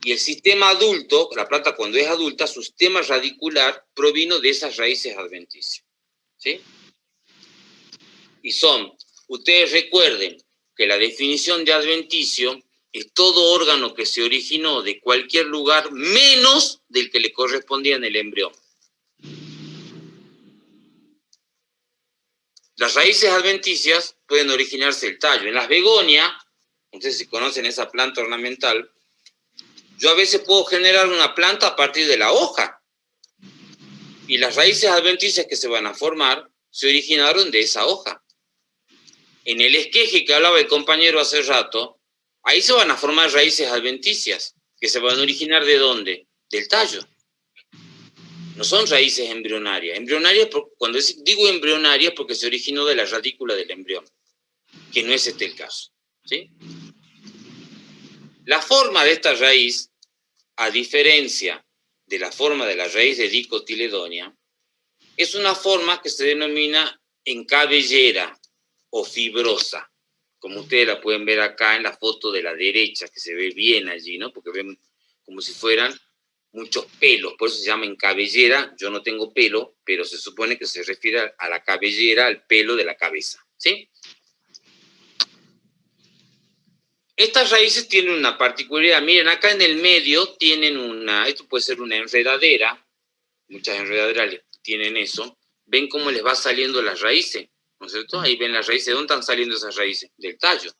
Y el sistema adulto, la planta cuando es adulta, su sistema radicular provino de esas raíces adventicias. ¿Sí? Y son, ustedes recuerden que la definición de adventicio es todo órgano que se originó de cualquier lugar menos del que le correspondía en el embrión. Las raíces adventicias pueden originarse del tallo. En las begonias, ustedes si conocen esa planta ornamental, yo a veces puedo generar una planta a partir de la hoja. Y las raíces adventicias que se van a formar se originaron de esa hoja. En el esqueje que hablaba el compañero hace rato, ahí se van a formar raíces adventicias, que se van a originar ¿de dónde? Del tallo. No son raíces embrionarias. Embrionarias, cuando digo embrionarias, porque se originó de la radícula del embrión, que no es este el caso. ¿Sí? La forma de esta raíz, a diferencia de la forma de la raíz de dicotiledonia, es una forma que se denomina encabellera o fibrosa, como ustedes la pueden ver acá en la foto de la derecha, que se ve bien allí, ¿no? Porque ven como si fueran muchos pelos, por eso se llama encabellera. Yo no tengo pelo, pero se supone que se refiere a la cabellera, al pelo de la cabeza, ¿sí? Estas raíces tienen una particularidad. Miren, acá en el medio tienen esto puede ser una enredadera, muchas enredaderas tienen eso. ¿Ven cómo les va saliendo las raíces? ¿No es cierto? Ahí ven las raíces. ¿De dónde están saliendo esas raíces? Del tallo,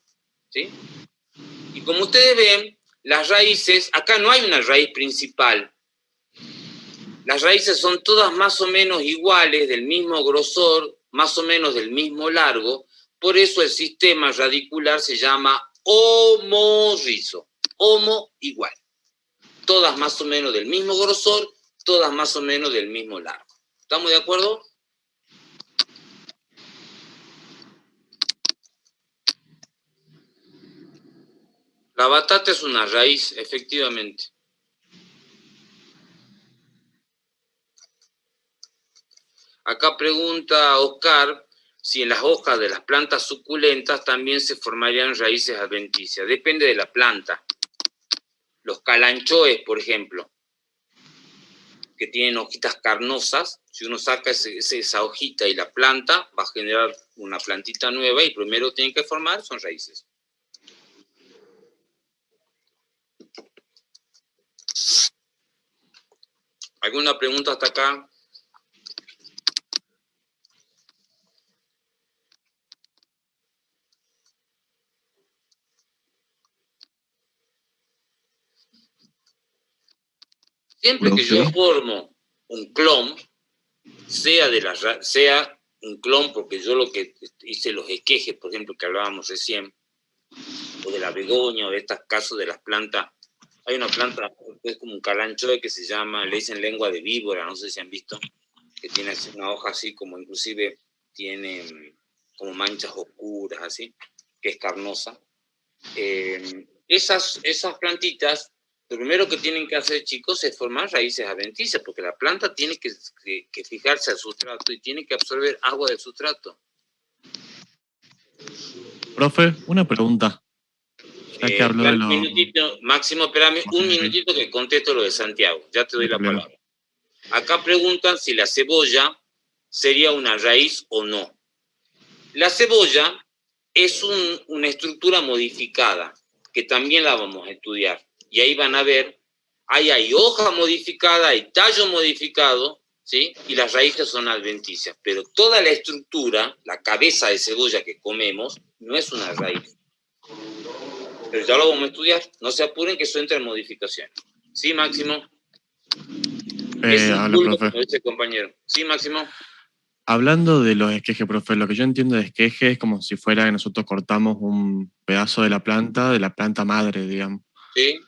¿sí? Y como ustedes ven, las raíces, acá no hay una raíz principal. Las raíces son todas más o menos iguales, del mismo grosor, más o menos del mismo largo, por eso el sistema radicular se llama homorrizo. Homo igual. Todas más o menos del mismo grosor, todas más o menos del mismo largo. ¿Estamos de acuerdo? La batata es una raíz, efectivamente. Acá pregunta Oscar si en las hojas de las plantas suculentas también se formarían raíces adventicias. Depende de la planta. Los calanchoes, por ejemplo, que tienen hojitas carnosas, si uno saca esa hojita y la planta, va a generar una plantita nueva y primero tienen que formar son raíces. ¿Alguna pregunta hasta acá? Siempre que yo formo un clon, sea un clon, porque yo lo que hice los esquejes, por ejemplo, que hablábamos recién, o de la begoña, o de estos casos de las plantas. Hay una planta que es como un calanchoe que se llama, le dicen lengua de víbora, no sé si han visto, que tiene así una hoja así como inclusive tiene como manchas oscuras así, que es carnosa. Esas plantitas, lo primero que tienen que hacer, chicos, es formar raíces adventicias, porque la planta tiene que fijarse al sustrato y tiene que absorber agua del sustrato. Profe, una pregunta. Ya que habló de Un minutito, Máximo, espérame un minutito que contesto lo de Santiago. Ya te doy la palabra. Acá preguntan si la cebolla sería una raíz o no. La cebolla es una estructura modificada, que también la vamos a estudiar. Y ahí van a ver, hay hoja modificada, hay tallo modificado, ¿sí? Y las raíces son adventicias. Pero toda la estructura, la cabeza de cebolla que comemos, no es una raíz. Pero ya lo vamos a estudiar. No se apuren que eso entra en modificación. ¿Sí, Máximo? Hola, profe. Como dice el compañero. ¿Sí, Máximo? Hablando de los esquejes, profe, lo que yo entiendo de esqueje es como si fuera que nosotros cortamos un pedazo de la planta madre, digamos. Sí.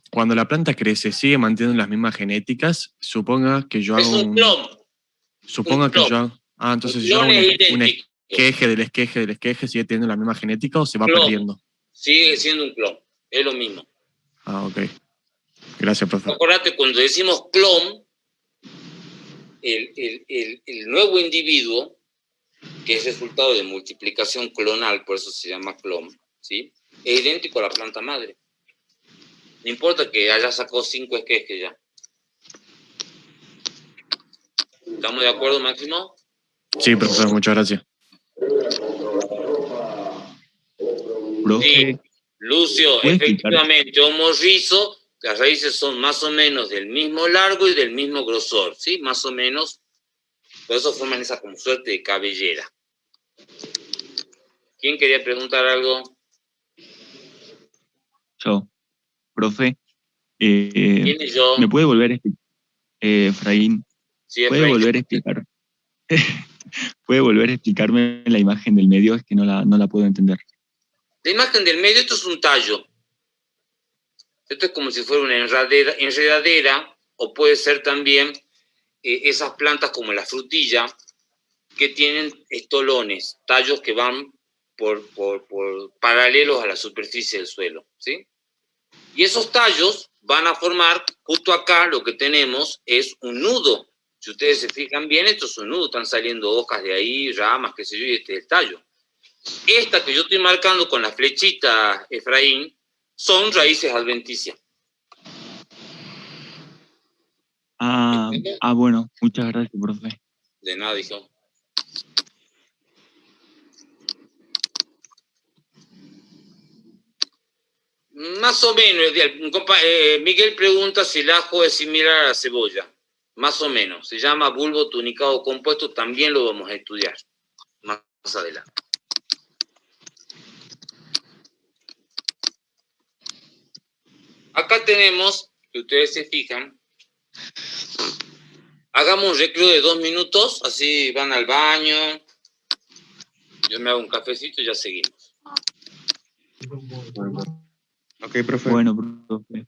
Cuando la planta crece, sigue manteniendo las mismas genéticas, suponga que yo hago un clon. Suponga que yo hago... Ah, entonces yo hago un esqueje del esqueje del esqueje, ¿sigue teniendo la misma genética o se va perdiendo? Sigue siendo un clon, es lo mismo. Ah, ok. Gracias, profe. Acuérdate, cuando decimos clon, el nuevo individuo, que es resultado de multiplicación clonal, por eso se llama clon, ¿sí? Es idéntico a la planta madre. No importa que haya sacado 5 esquejes ya. ¿Estamos de acuerdo, Máximo? Sí, profesor, muchas gracias. Sí, Lucio, efectivamente, homorrizo, las raíces son más o menos del mismo largo y del mismo grosor, ¿sí? Más o menos, por eso forman esa como suerte de cabellera. ¿Quién quería preguntar algo? Yo. Profe, ¿Quién es yo? ¿me puede volver a explicar? Efraín, Sí, ¿puede Efraín. volver a explicar? ¿Puede volver a explicarme la imagen del medio? Es que no la puedo entender. La imagen del medio, esto es un tallo. Esto es como si fuera una enredadera, o puede ser también esas plantas como la frutilla, que tienen estolones, tallos que van por paralelos a la superficie del suelo, ¿sí? Y esos tallos van a formar, justo acá lo que tenemos es un nudo. Si ustedes se fijan bien, esto es un nudo, están saliendo hojas de ahí, ramas, qué sé yo, y este es el tallo. Esta que yo estoy marcando con la flechita, Efraín, son raíces adventicias. Bueno, muchas gracias, profe. De nada, hijo. Más o menos, Miguel pregunta si el ajo es similar a la cebolla. Más o menos. Se llama bulbo tunicado compuesto, también lo vamos a estudiar más adelante. Acá tenemos, si ustedes se fijan, Hagamos un recreo de 2 minutos, así van al baño. Yo me hago un cafecito y ya seguimos. Ok, profe. Bueno, profe.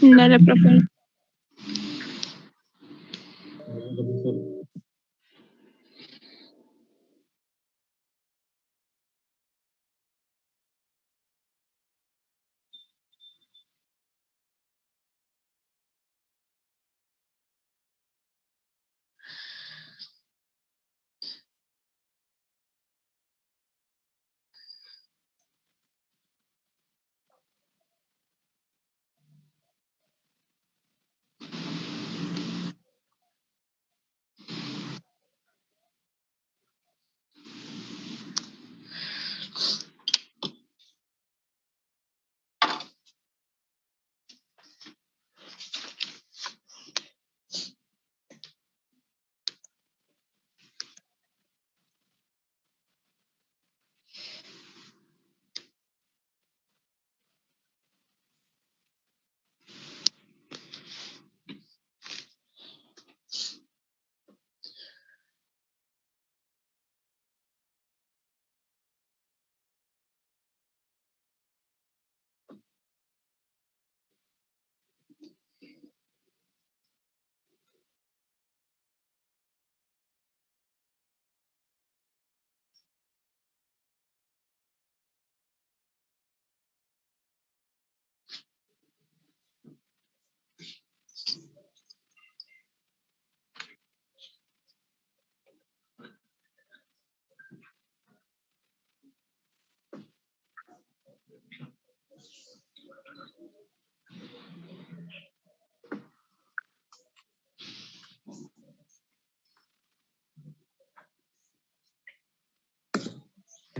Dale, profe.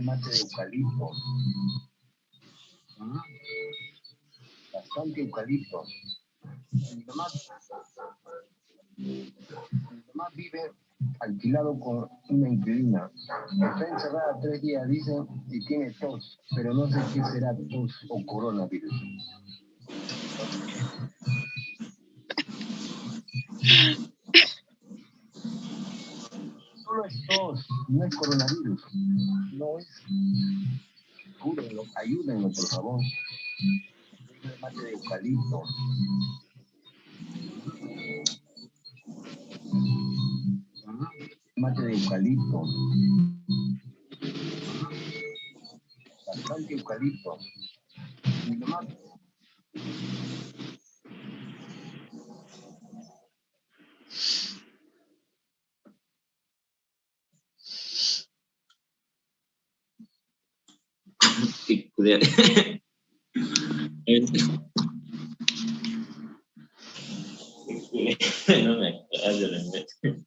Mate de eucalipto. Bastante eucalipto. Mi mamá vive alquilado con una inquilina. Está encerrada 3 días, dicen, y tiene tos, pero no sé qué será tos o coronavirus. Solo es tos, no es coronavirus. No es. Cúrenlo, ayúdenlo, por favor. Mate de eucalipto. Mate de eucalipto. Bastante eucalipto. Mi mamá. Sí, cuidado. No me callo la mente.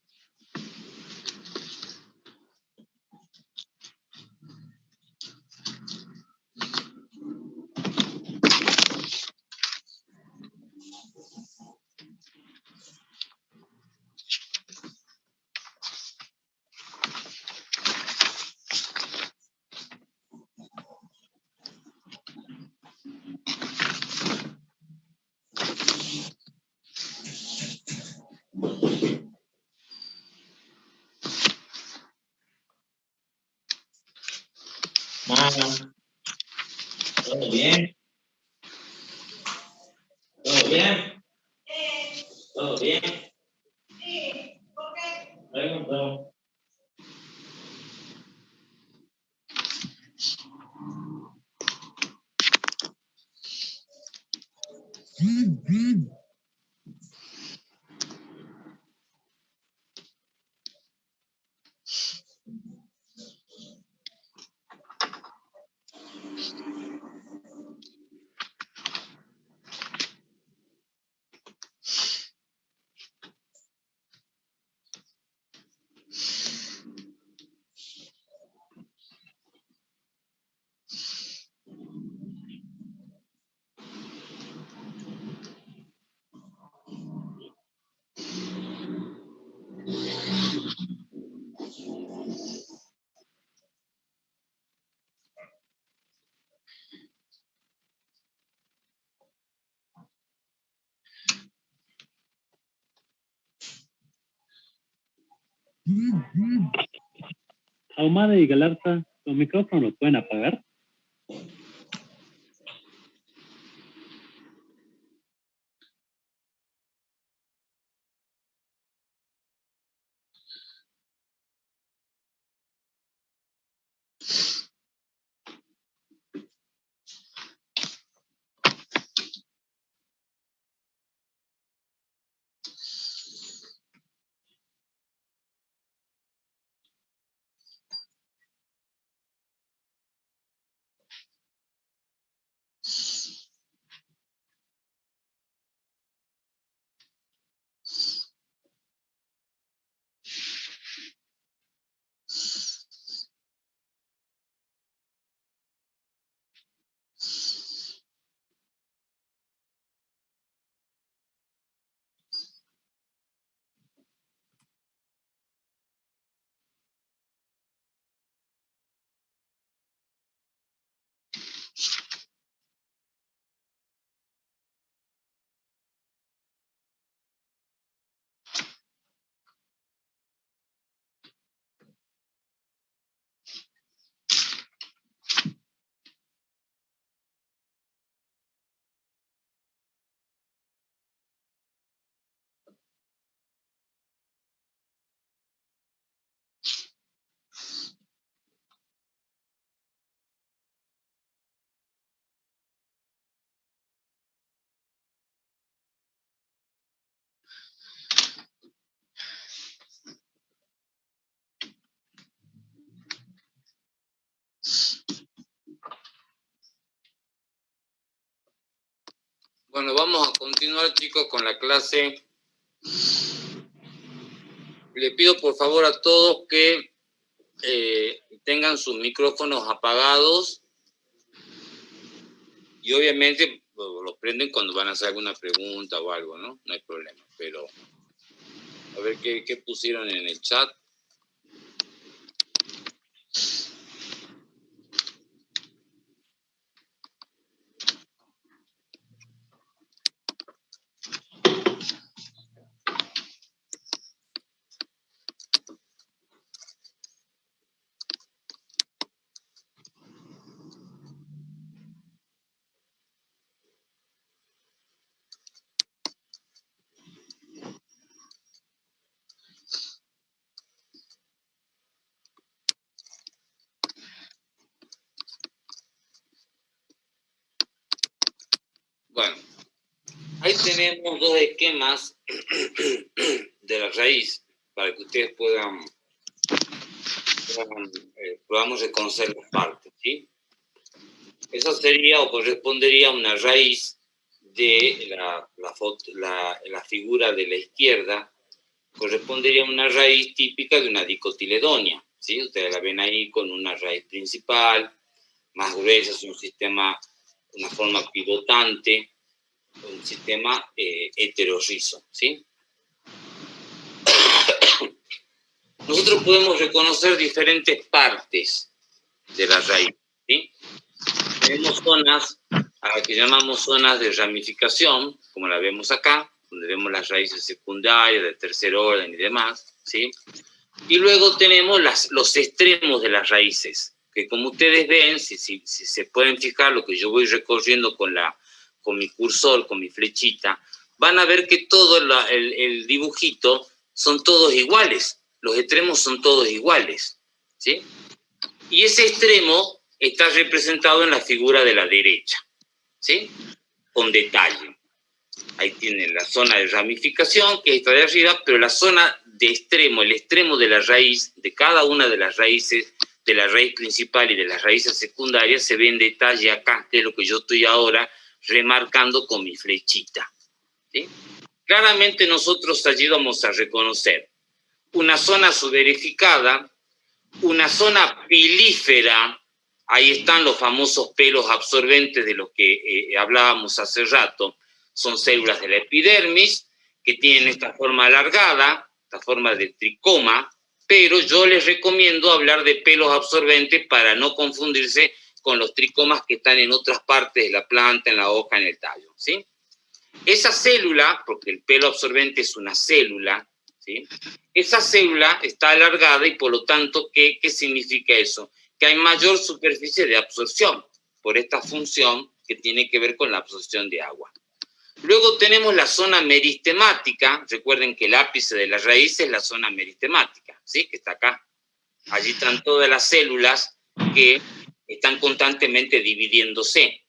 Mamá, ¿todo bien? ¿Todo bien? ¿Todo bien? Sí, ¿por qué? Pregunto. Ahumada y Galarza, ¿los micrófonos los pueden apagar? Bueno, vamos a continuar, chicos, con la clase. Le pido por favor a todos que tengan sus micrófonos apagados y obviamente los prenden cuando van a hacer alguna pregunta o algo, ¿no? No hay problema, pero a ver qué pusieron en el chat. Bueno, ahí tenemos dos esquemas de la raíz para que ustedes podamos reconocer las partes, ¿sí? Eso sería o correspondería a una raíz de la figura de la izquierda, correspondería a una raíz típica de una dicotiledonia, ¿sí? Ustedes la ven ahí con una raíz principal, más gruesa, es un sistema, una forma pivotante, un sistema heterorrizo, ¿sí? Nosotros podemos reconocer diferentes partes de la raíz, ¿sí? Tenemos zonas a las que llamamos zonas de ramificación, como la vemos acá, donde vemos las raíces secundarias, de tercer orden y demás, ¿sí? Y luego tenemos los extremos de las raíces, que como ustedes ven, si se pueden fijar lo que yo voy recorriendo con mi cursor, con mi flechita, van a ver que todo el dibujito son todos iguales, los extremos son todos iguales, ¿sí? Y ese extremo está representado en la figura de la derecha, ¿sí? Con detalle. Ahí tienen la zona de ramificación, que está de arriba, pero la zona de extremo, el extremo de la raíz, de cada una de las raíces, de la raíz principal y de las raíces secundarias, se ve en detalle acá, que es lo que yo estoy ahora remarcando con mi flechita, ¿sí? Claramente nosotros allí vamos a reconocer una zona suberificada, una zona pilífera, ahí están los famosos pelos absorbentes de los que hablábamos hace rato, son células de la epidermis que tienen esta forma alargada, esta forma de tricoma, pero yo les recomiendo hablar de pelos absorbentes para no confundirse con los tricomas que están en otras partes de la planta, en la hoja, en el tallo, ¿sí? Esa célula, porque el pelo absorbente es una célula, ¿sí? Esa célula está alargada y por lo tanto, ¿qué significa eso? Que hay mayor superficie de absorción por esta función que tiene que ver con la absorción de agua. Luego tenemos la zona meristemática. Recuerden que el ápice de la raíz es la zona meristemática, ¿sí? Que está acá. Allí están todas las células que están constantemente dividiéndose.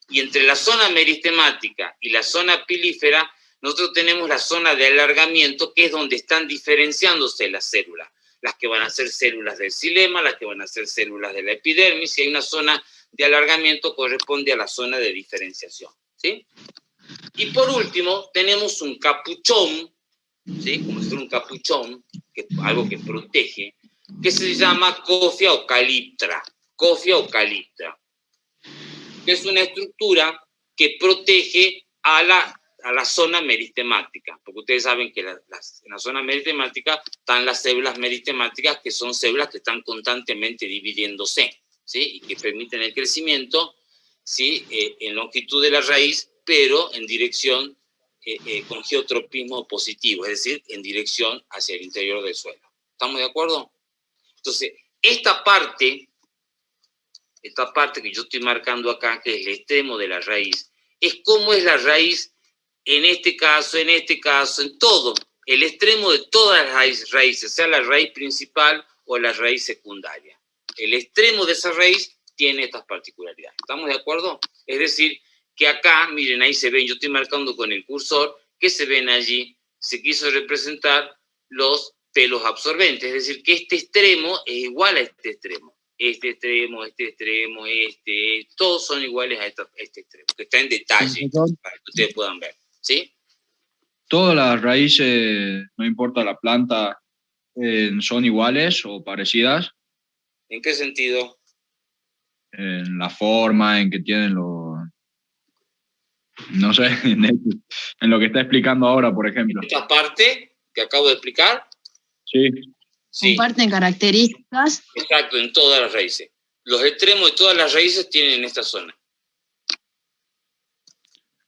Y entre la zona meristemática y la zona pilífera, nosotros tenemos la zona de alargamiento, que es donde están diferenciándose las células. Las que van a ser células del xilema, las que van a ser células de la epidermis, y hay una zona de alargamiento corresponde a la zona de diferenciación, ¿sí? Y por último, tenemos un capuchón, ¿sí? Como si fuera un capuchón, algo que protege, que se llama cofia o caliptra. Cofia o caliptra. Que es una estructura que protege a la zona meristemática. Porque ustedes saben que en la zona meristemática están las células meristemáticas, que son células que están constantemente dividiéndose, ¿sí? Y que permiten el crecimiento, ¿sí? En longitud de la raíz, pero en dirección con geotropismo positivo, es decir, en dirección hacia el interior del suelo. ¿Estamos de acuerdo? Entonces, esta parte que yo estoy marcando acá, que es el extremo de la raíz, es cómo es la raíz en este caso, en todo. El extremo de todas las raíces, sea la raíz principal o la raíz secundaria. El extremo de esa raíz tiene estas particularidades. ¿Estamos de acuerdo? Es decir, que acá, miren, ahí se ven, yo estoy marcando con el cursor, que se ven allí, se quiso representar los pelos absorbentes, es decir, que este extremo es igual a este extremo. Este extremo, todos son iguales a este extremo, que está en detalle, para que ustedes puedan ver, ¿sí? ¿Todas las raíces, no importa la planta, son iguales o parecidas? ¿En qué sentido? En la forma en que tienen los... No sé, en lo que está explicando ahora, por ejemplo. Esta parte que acabo de explicar. Sí. Sí. Comparten características. Exacto, en todas las raíces. Los extremos de todas las raíces tienen esta zona.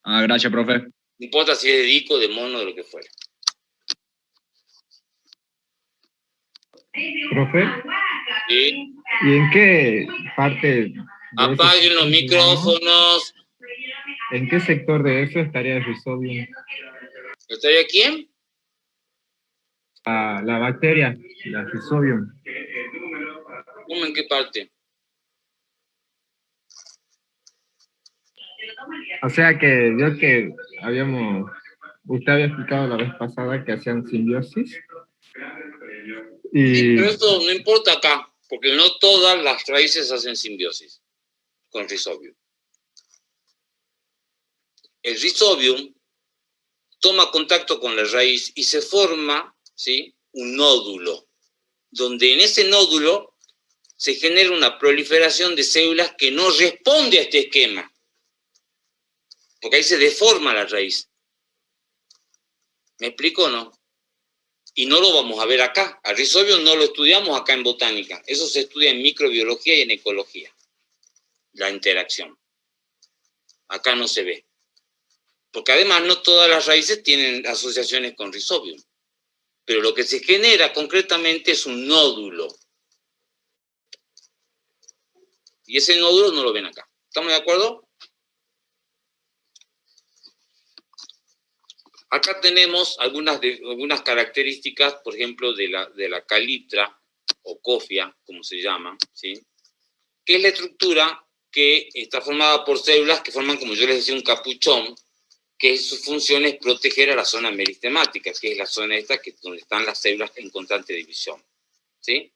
Ah, gracias, profe. No importa si es de dico, de mono, de lo que fuera. Profe, ¿Sí? ¿y en qué parte? Apaguen los micrófonos. ¿En qué sector de eso estaría el Rhizobium? ¿Estaría quién? La bacteria, la Rhizobium. ¿Cómo en qué parte? O sea que usted había explicado la vez pasada que hacían simbiosis. Sí, pero esto no importa acá, porque no todas las raíces hacen simbiosis con Rhizobium. El Rhizobium toma contacto con la raíz y se forma, ¿sí?, un nódulo, donde en ese nódulo se genera una proliferación de células que no responde a este esquema, porque ahí se deforma la raíz. ¿Me explico o no? Y no lo vamos a ver acá. Al Rhizobium no lo estudiamos acá en botánica. Eso se estudia en microbiología y en ecología. La interacción. Acá no se ve. Porque además no todas las raíces tienen asociaciones con Rhizobium. Pero lo que se genera concretamente es un nódulo. Y ese nódulo no lo ven acá. ¿Estamos de acuerdo? Acá tenemos algunas características, por ejemplo, de la caliptra, o cofia, como se llama, ¿sí? Que es la estructura que está formada por células que forman, como yo les decía, un capuchón, que su función es proteger a la zona meristemática, que es la zona esta donde están las células en constante división, ¿sí?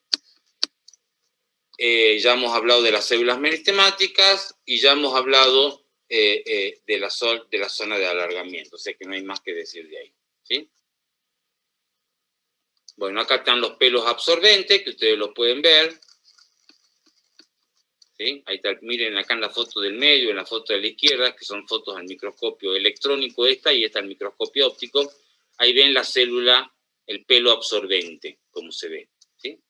Ya hemos hablado de las células meristemáticas y ya hemos hablado de la zona de alargamiento, o sea que no hay más que decir de ahí, ¿sí? Bueno, acá están los pelos absorbentes, que ustedes lo pueden ver, ¿sí? Ahí está, miren acá en la foto del medio, en la foto de la izquierda, que son fotos al microscopio electrónico esta, y esta al microscopio óptico. Ahí ven la célula, el pelo absorbente, como se ve, ¿sí?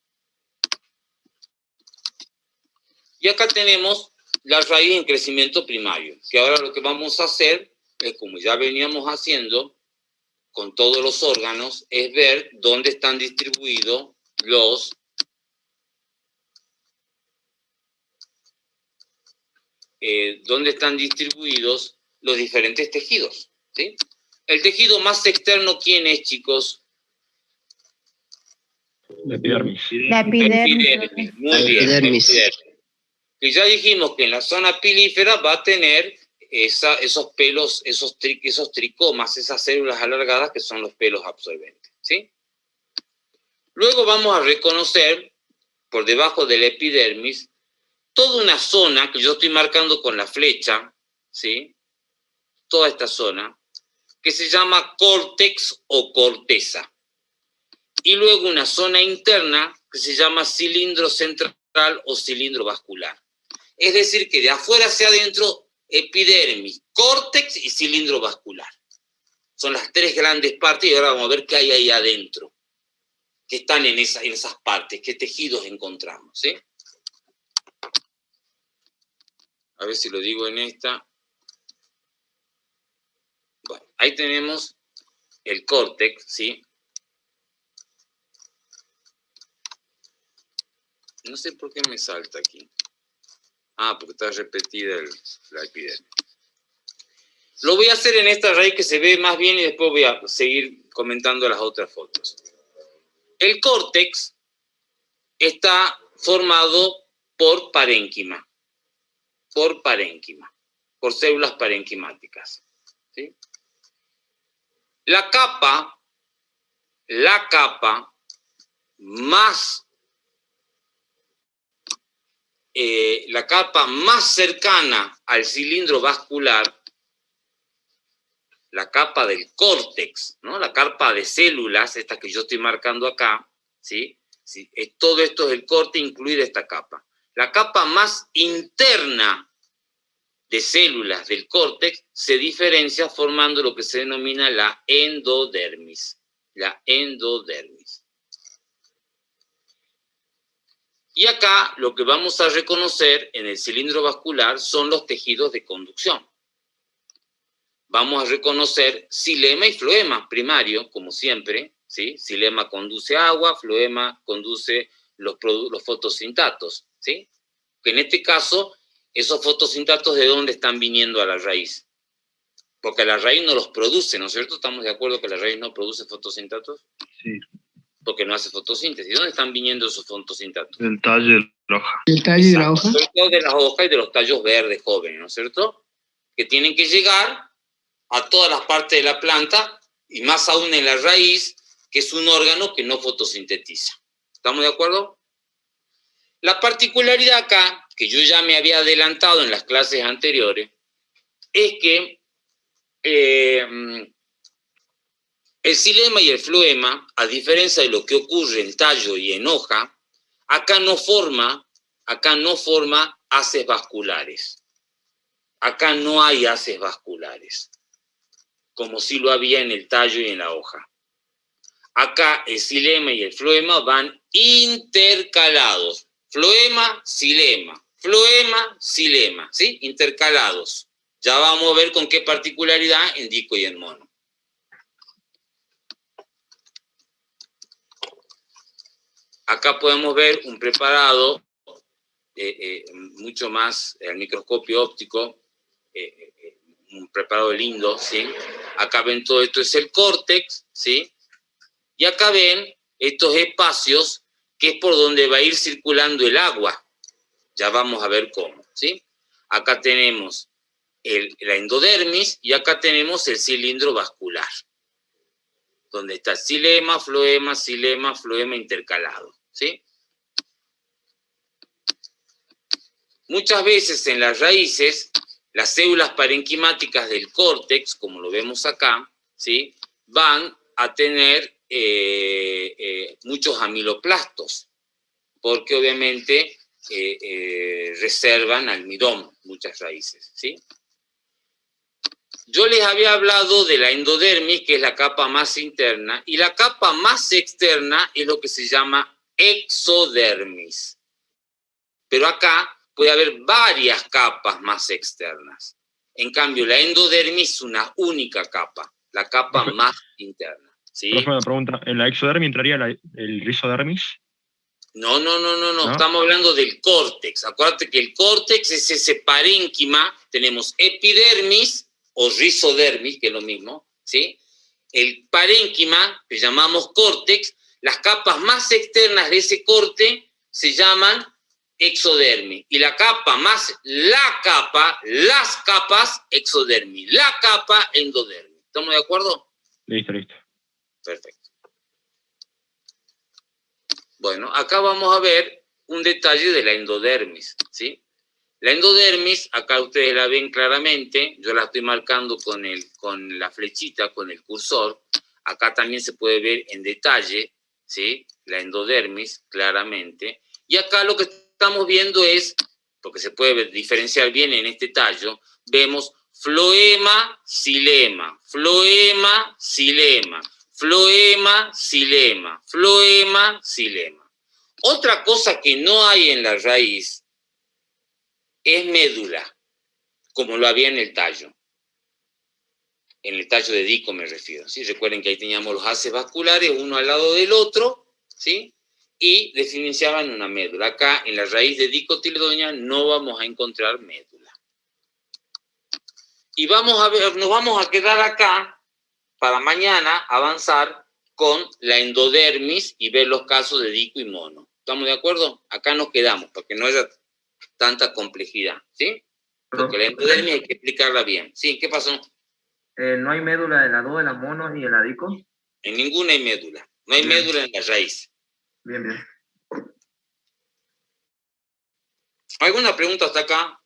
Y acá tenemos la raíz en crecimiento primario, que ahora lo que vamos a hacer es, como ya veníamos haciendo, con todos los órganos es ver dónde están distribuidos los diferentes tejidos, ¿sí? El tejido más externo, ¿quién es, chicos? La epidermis. La epidermis. Muy bien. Epidermis. Y ya dijimos que en la zona pilífera va a tener esos pelos, esos tricomas, esas células alargadas que son los pelos absorbentes, ¿sí? Luego vamos a reconocer, por debajo de la epidermis, toda una zona que yo estoy marcando con la flecha, ¿sí? Toda esta zona, que se llama córtex o corteza. Y luego una zona interna que se llama cilindro central o cilindro vascular. Es decir, que de afuera hacia adentro, epidermis, córtex y cilindro vascular. Son las tres grandes partes y ahora vamos a ver qué hay ahí adentro, que están en esas partes, qué tejidos encontramos, ¿sí? A ver si lo digo en esta. Bueno, ahí tenemos el córtex, ¿sí? No sé por qué me salta aquí. Ah, porque está repetida la epidermis. Lo voy a hacer en esta raíz que se ve más bien y después voy a seguir comentando las otras fotos. El córtex está formado por parénquima. Por células parenquimáticas, ¿sí? La capa más cercana al cilindro vascular, la capa del córtex, ¿no? La capa de células, esta que yo estoy marcando acá, ¿sí? Sí, todo esto es el córtex, incluida esta capa. La capa más interna de células del córtex se diferencia formando lo que se denomina la endodermis. La endodermis. Y acá lo que vamos a reconocer en el cilindro vascular son los tejidos de conducción. Vamos a reconocer xilema y floema primario, como siempre, ¿sí? Xilema conduce agua, floema conduce los fotosintatos, ¿sí? Que en este caso, esos fotosintatos, ¿de dónde están viniendo a la raíz? Porque la raíz no los produce, ¿no es cierto? ¿Estamos de acuerdo que la raíz no produce fotosintatos? Sí. Porque no hace fotosíntesis. ¿De dónde están viniendo esos fotosintatos? Del tallo de la hoja. El tallo de la hoja. Sobre todo de las hojas y de los tallos verdes jóvenes, ¿no es cierto? Que tienen que llegar a todas las partes de la planta y más aún en la raíz, que es un órgano que no fotosintetiza. ¿Estamos de acuerdo? La particularidad acá, que yo ya me había adelantado en las clases anteriores, es que el xilema y el floema, a diferencia de lo que ocurre en tallo y en hoja, acá no forma haces vasculares. Acá no hay haces vasculares, como si lo había en el tallo y en la hoja. Acá el xilema y el floema van intercalados. Floema, xilema, ¿sí? Intercalados. Ya vamos a ver con qué particularidad en dico y en mono. Acá podemos ver un preparado mucho más al microscopio óptico, un preparado lindo, ¿sí? Acá ven todo esto es el córtex, ¿sí? Y acá ven estos espacios que es por donde va a ir circulando el agua. Ya vamos a ver cómo, ¿sí? Acá tenemos la endodermis y acá tenemos el cilindro vascular, donde está xilema, floema intercalado, ¿sí? Muchas veces en las raíces, las células parenquimáticas del córtex, como lo vemos acá, ¿sí? Van a tener muchos amiloplastos, porque obviamente reservan almidón, muchas raíces, ¿sí? Yo les había hablado de la endodermis, que es la capa más interna, y la capa más externa es lo que se llama exodermis. Pero acá puede haber varias capas más externas. En cambio, la endodermis es una única capa. la capa más interna. ¿Sí? Profe, una pregunta. ¿En la exodermis entraría el rizodermis? No, estamos hablando del córtex. Acuérdate que el córtex es ese parénquima, tenemos epidermis o rizodermis, que es lo mismo, ¿sí? El parénquima, que llamamos córtex, las capas más externas de ese corte se llaman exodermis. Y las capas, exodermis. La capa, endodermis. ¿Estamos de acuerdo? Listo. Perfecto. Bueno, acá vamos a ver un detalle de la endodermis, ¿sí? La endodermis, acá ustedes la ven claramente, yo la estoy marcando con la flechita, con el cursor. Acá también se puede ver en detalle, ¿sí? La endodermis, claramente. Y acá lo que estamos viendo es, porque se puede diferenciar bien en este tallo, vemos floema, xilema, floema, xilema, floema, xilema, floema, xilema. Otra cosa que no hay en la raíz es médula, como lo había en el tallo. En el tallo de Dico me refiero, ¿sí? Recuerden que ahí teníamos los haces vasculares, uno al lado del otro, ¿sí? Y diferenciaban una médula. Acá, en la raíz de dicotiledonia, no vamos a encontrar médula. Y vamos a ver, nos vamos a quedar acá para mañana avanzar con la endodermis y ver los casos de Dico y mono. ¿Estamos de acuerdo? Acá nos quedamos, para que no haya tanta complejidad, ¿sí? Porque la endodermis hay que explicarla bien. ¿Sí? ¿Qué pasó? ¿No hay médula de las dos, de las monos y de la Dico? En ninguna hay médula. No hay médula en la raíz. Bien. ¿Alguna pregunta hasta acá?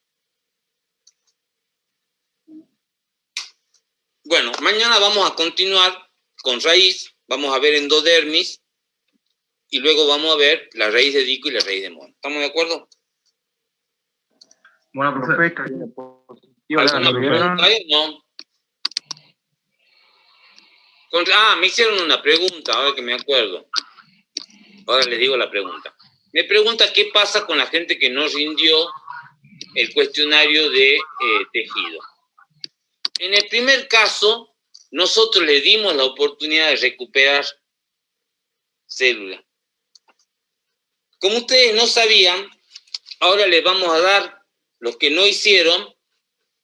Bueno, mañana vamos a continuar con raíz, vamos a ver endodermis, y luego vamos a ver la raíz de Dico y la raíz de mono. ¿Estamos de acuerdo? Bueno, profe. ¿Alguna pregunta ahí? No. Me hicieron una pregunta, ahora que me acuerdo. Ahora les digo la pregunta. Me pregunta qué pasa con la gente que no rindió el cuestionario de tejido. En el primer caso, nosotros le dimos la oportunidad de recuperar célula. Como ustedes no sabían, ahora les vamos a dar, los que no hicieron,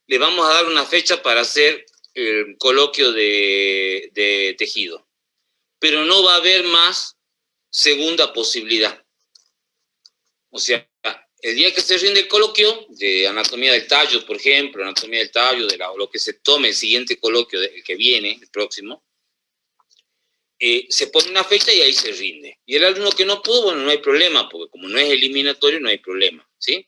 les vamos a dar una fecha para hacer el coloquio de tejido. Pero no va a haber más segunda posibilidad. O sea, el día que se rinde el coloquio de anatomía del tallo, por ejemplo, anatomía del tallo, lo que se tome el siguiente coloquio, el que viene, el próximo, se pone una fecha y ahí se rinde. Y el alumno que no pudo, bueno, no hay problema, porque como no es eliminatorio, no hay problema, ¿sí?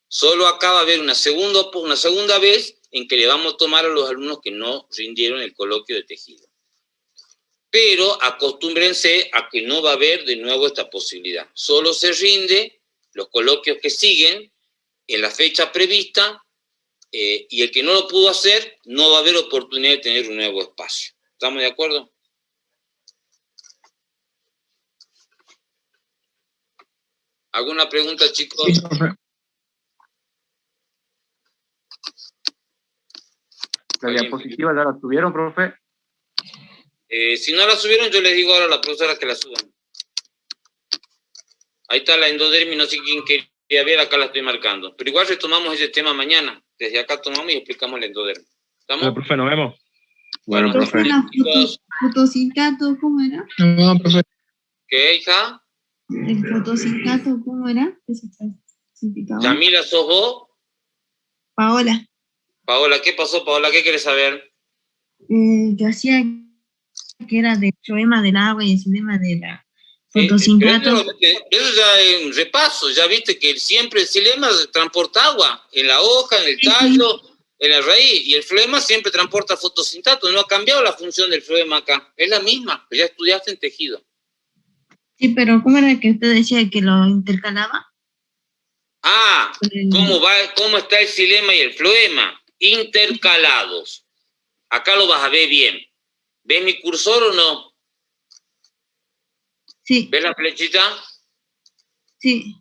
Solo acá va a haber una segunda vez en que le vamos a tomar a los alumnos que no rindieron el coloquio de tejido. Pero acostúmbrense a que no va a haber de nuevo esta posibilidad. Solo se rinde los coloquios que siguen en la fecha prevista, y el que no lo pudo hacer, no va a haber oportunidad de tener un nuevo espacio. ¿Estamos de acuerdo? ¿Alguna pregunta, chicos? Sí, profe. ¿La diapositiva ya la tuvieron, profe? Si no la subieron, yo les digo ahora a la profesora que la suban. Ahí está la endodermis, no sé quién quería ver, acá la estoy marcando. Pero igual retomamos ese tema mañana. Desde acá tomamos y explicamos la endodermis. ¿Estamos? Profe, nos vemos. Bueno, Profe, fotocitato, ¿cómo era? No, profe. ¿Qué, hija? El fotocitato, ¿cómo era? ¿Qué significaba? Yamila, ¿sos vos? Paola. Paola, ¿qué pasó, Paola? ¿Qué querés saber? Que hacía que era del floema del agua y el xilema de la fotosintato. Eso ya es un repaso, ya viste que siempre el xilema transporta agua, en la hoja, en el tallo, en la raíz, y el floema siempre transporta fotosintato. No ha cambiado la función del floema acá, es la misma, ya estudiaste en tejido. Sí, pero ¿cómo era que usted decía que lo intercalaba? ¿Cómo está el xilema y el floema? Intercalados. Acá lo vas a ver bien. ¿Ves mi cursor o no? Sí. ¿Ves la flechita? Sí.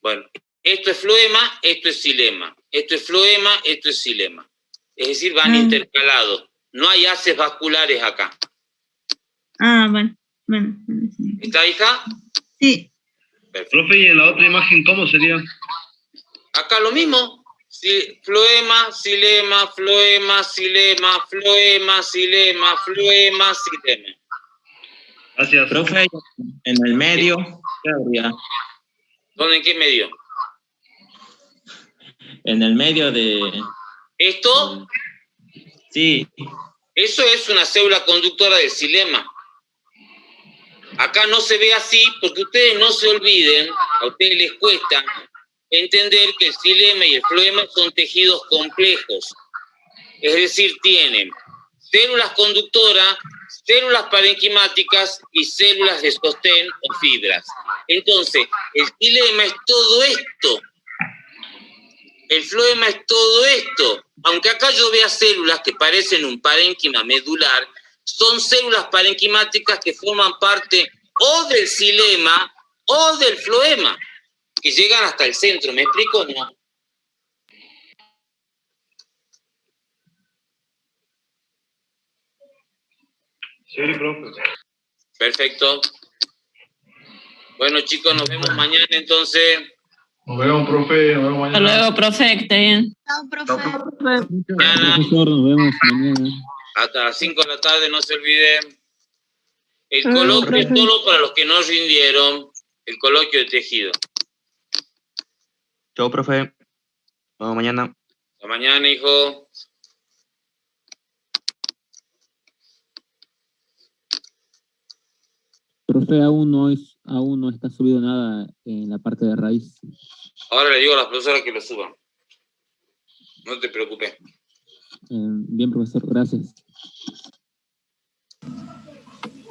Bueno, esto es floema, esto es xilema. Esto es floema, esto es xilema. Es decir, van intercalados. No hay haces vasculares acá. Ah, bueno. Sí. ¿Está, hija? Sí. Perfecto. Profe, y en la otra imagen, ¿cómo sería? Acá lo mismo. Floema, xilema, floema, xilema, floema, xilema, floema, xilema. Gracias. Profe, en el medio, ¿qué habría? ¿Dónde, en qué medio? En el medio de... ¿Esto? Sí. Eso es una célula conductora del xilema. Acá no se ve así porque ustedes no se olviden, a ustedes les cuesta entender que el xilema y el floema son tejidos complejos. Es decir, tienen células conductoras, células parenquimáticas y células de sostén o fibras. Entonces, el xilema es todo esto. El floema es todo esto. Aunque acá yo vea células que parecen un parénquima medular, son células parenquimáticas que forman parte o del xilema o del floema, que llegan hasta el centro. ¿Me explico o no? Sí, profe. Perfecto. Bueno, chicos, nos vemos mañana entonces. Nos vemos, profe. Nos vemos Hasta mañana. luego, profe, que esté bien. Chao, profe. Mañana, Profesor, nos vemos mañana. hasta las 5 de la tarde, no se olviden. El Ah, coloquio es profe. solo para los que no rindieron. El coloquio de tejido. Chao, profe. Nos vemos mañana. Hasta mañana, hijo. Profe, aún no está subido nada en la parte de raíz. Ahora le digo a las profesoras que lo suban. No te preocupes. Bien, profesor, gracias.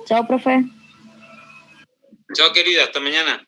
Chao, profe. Chao, querida. Hasta mañana.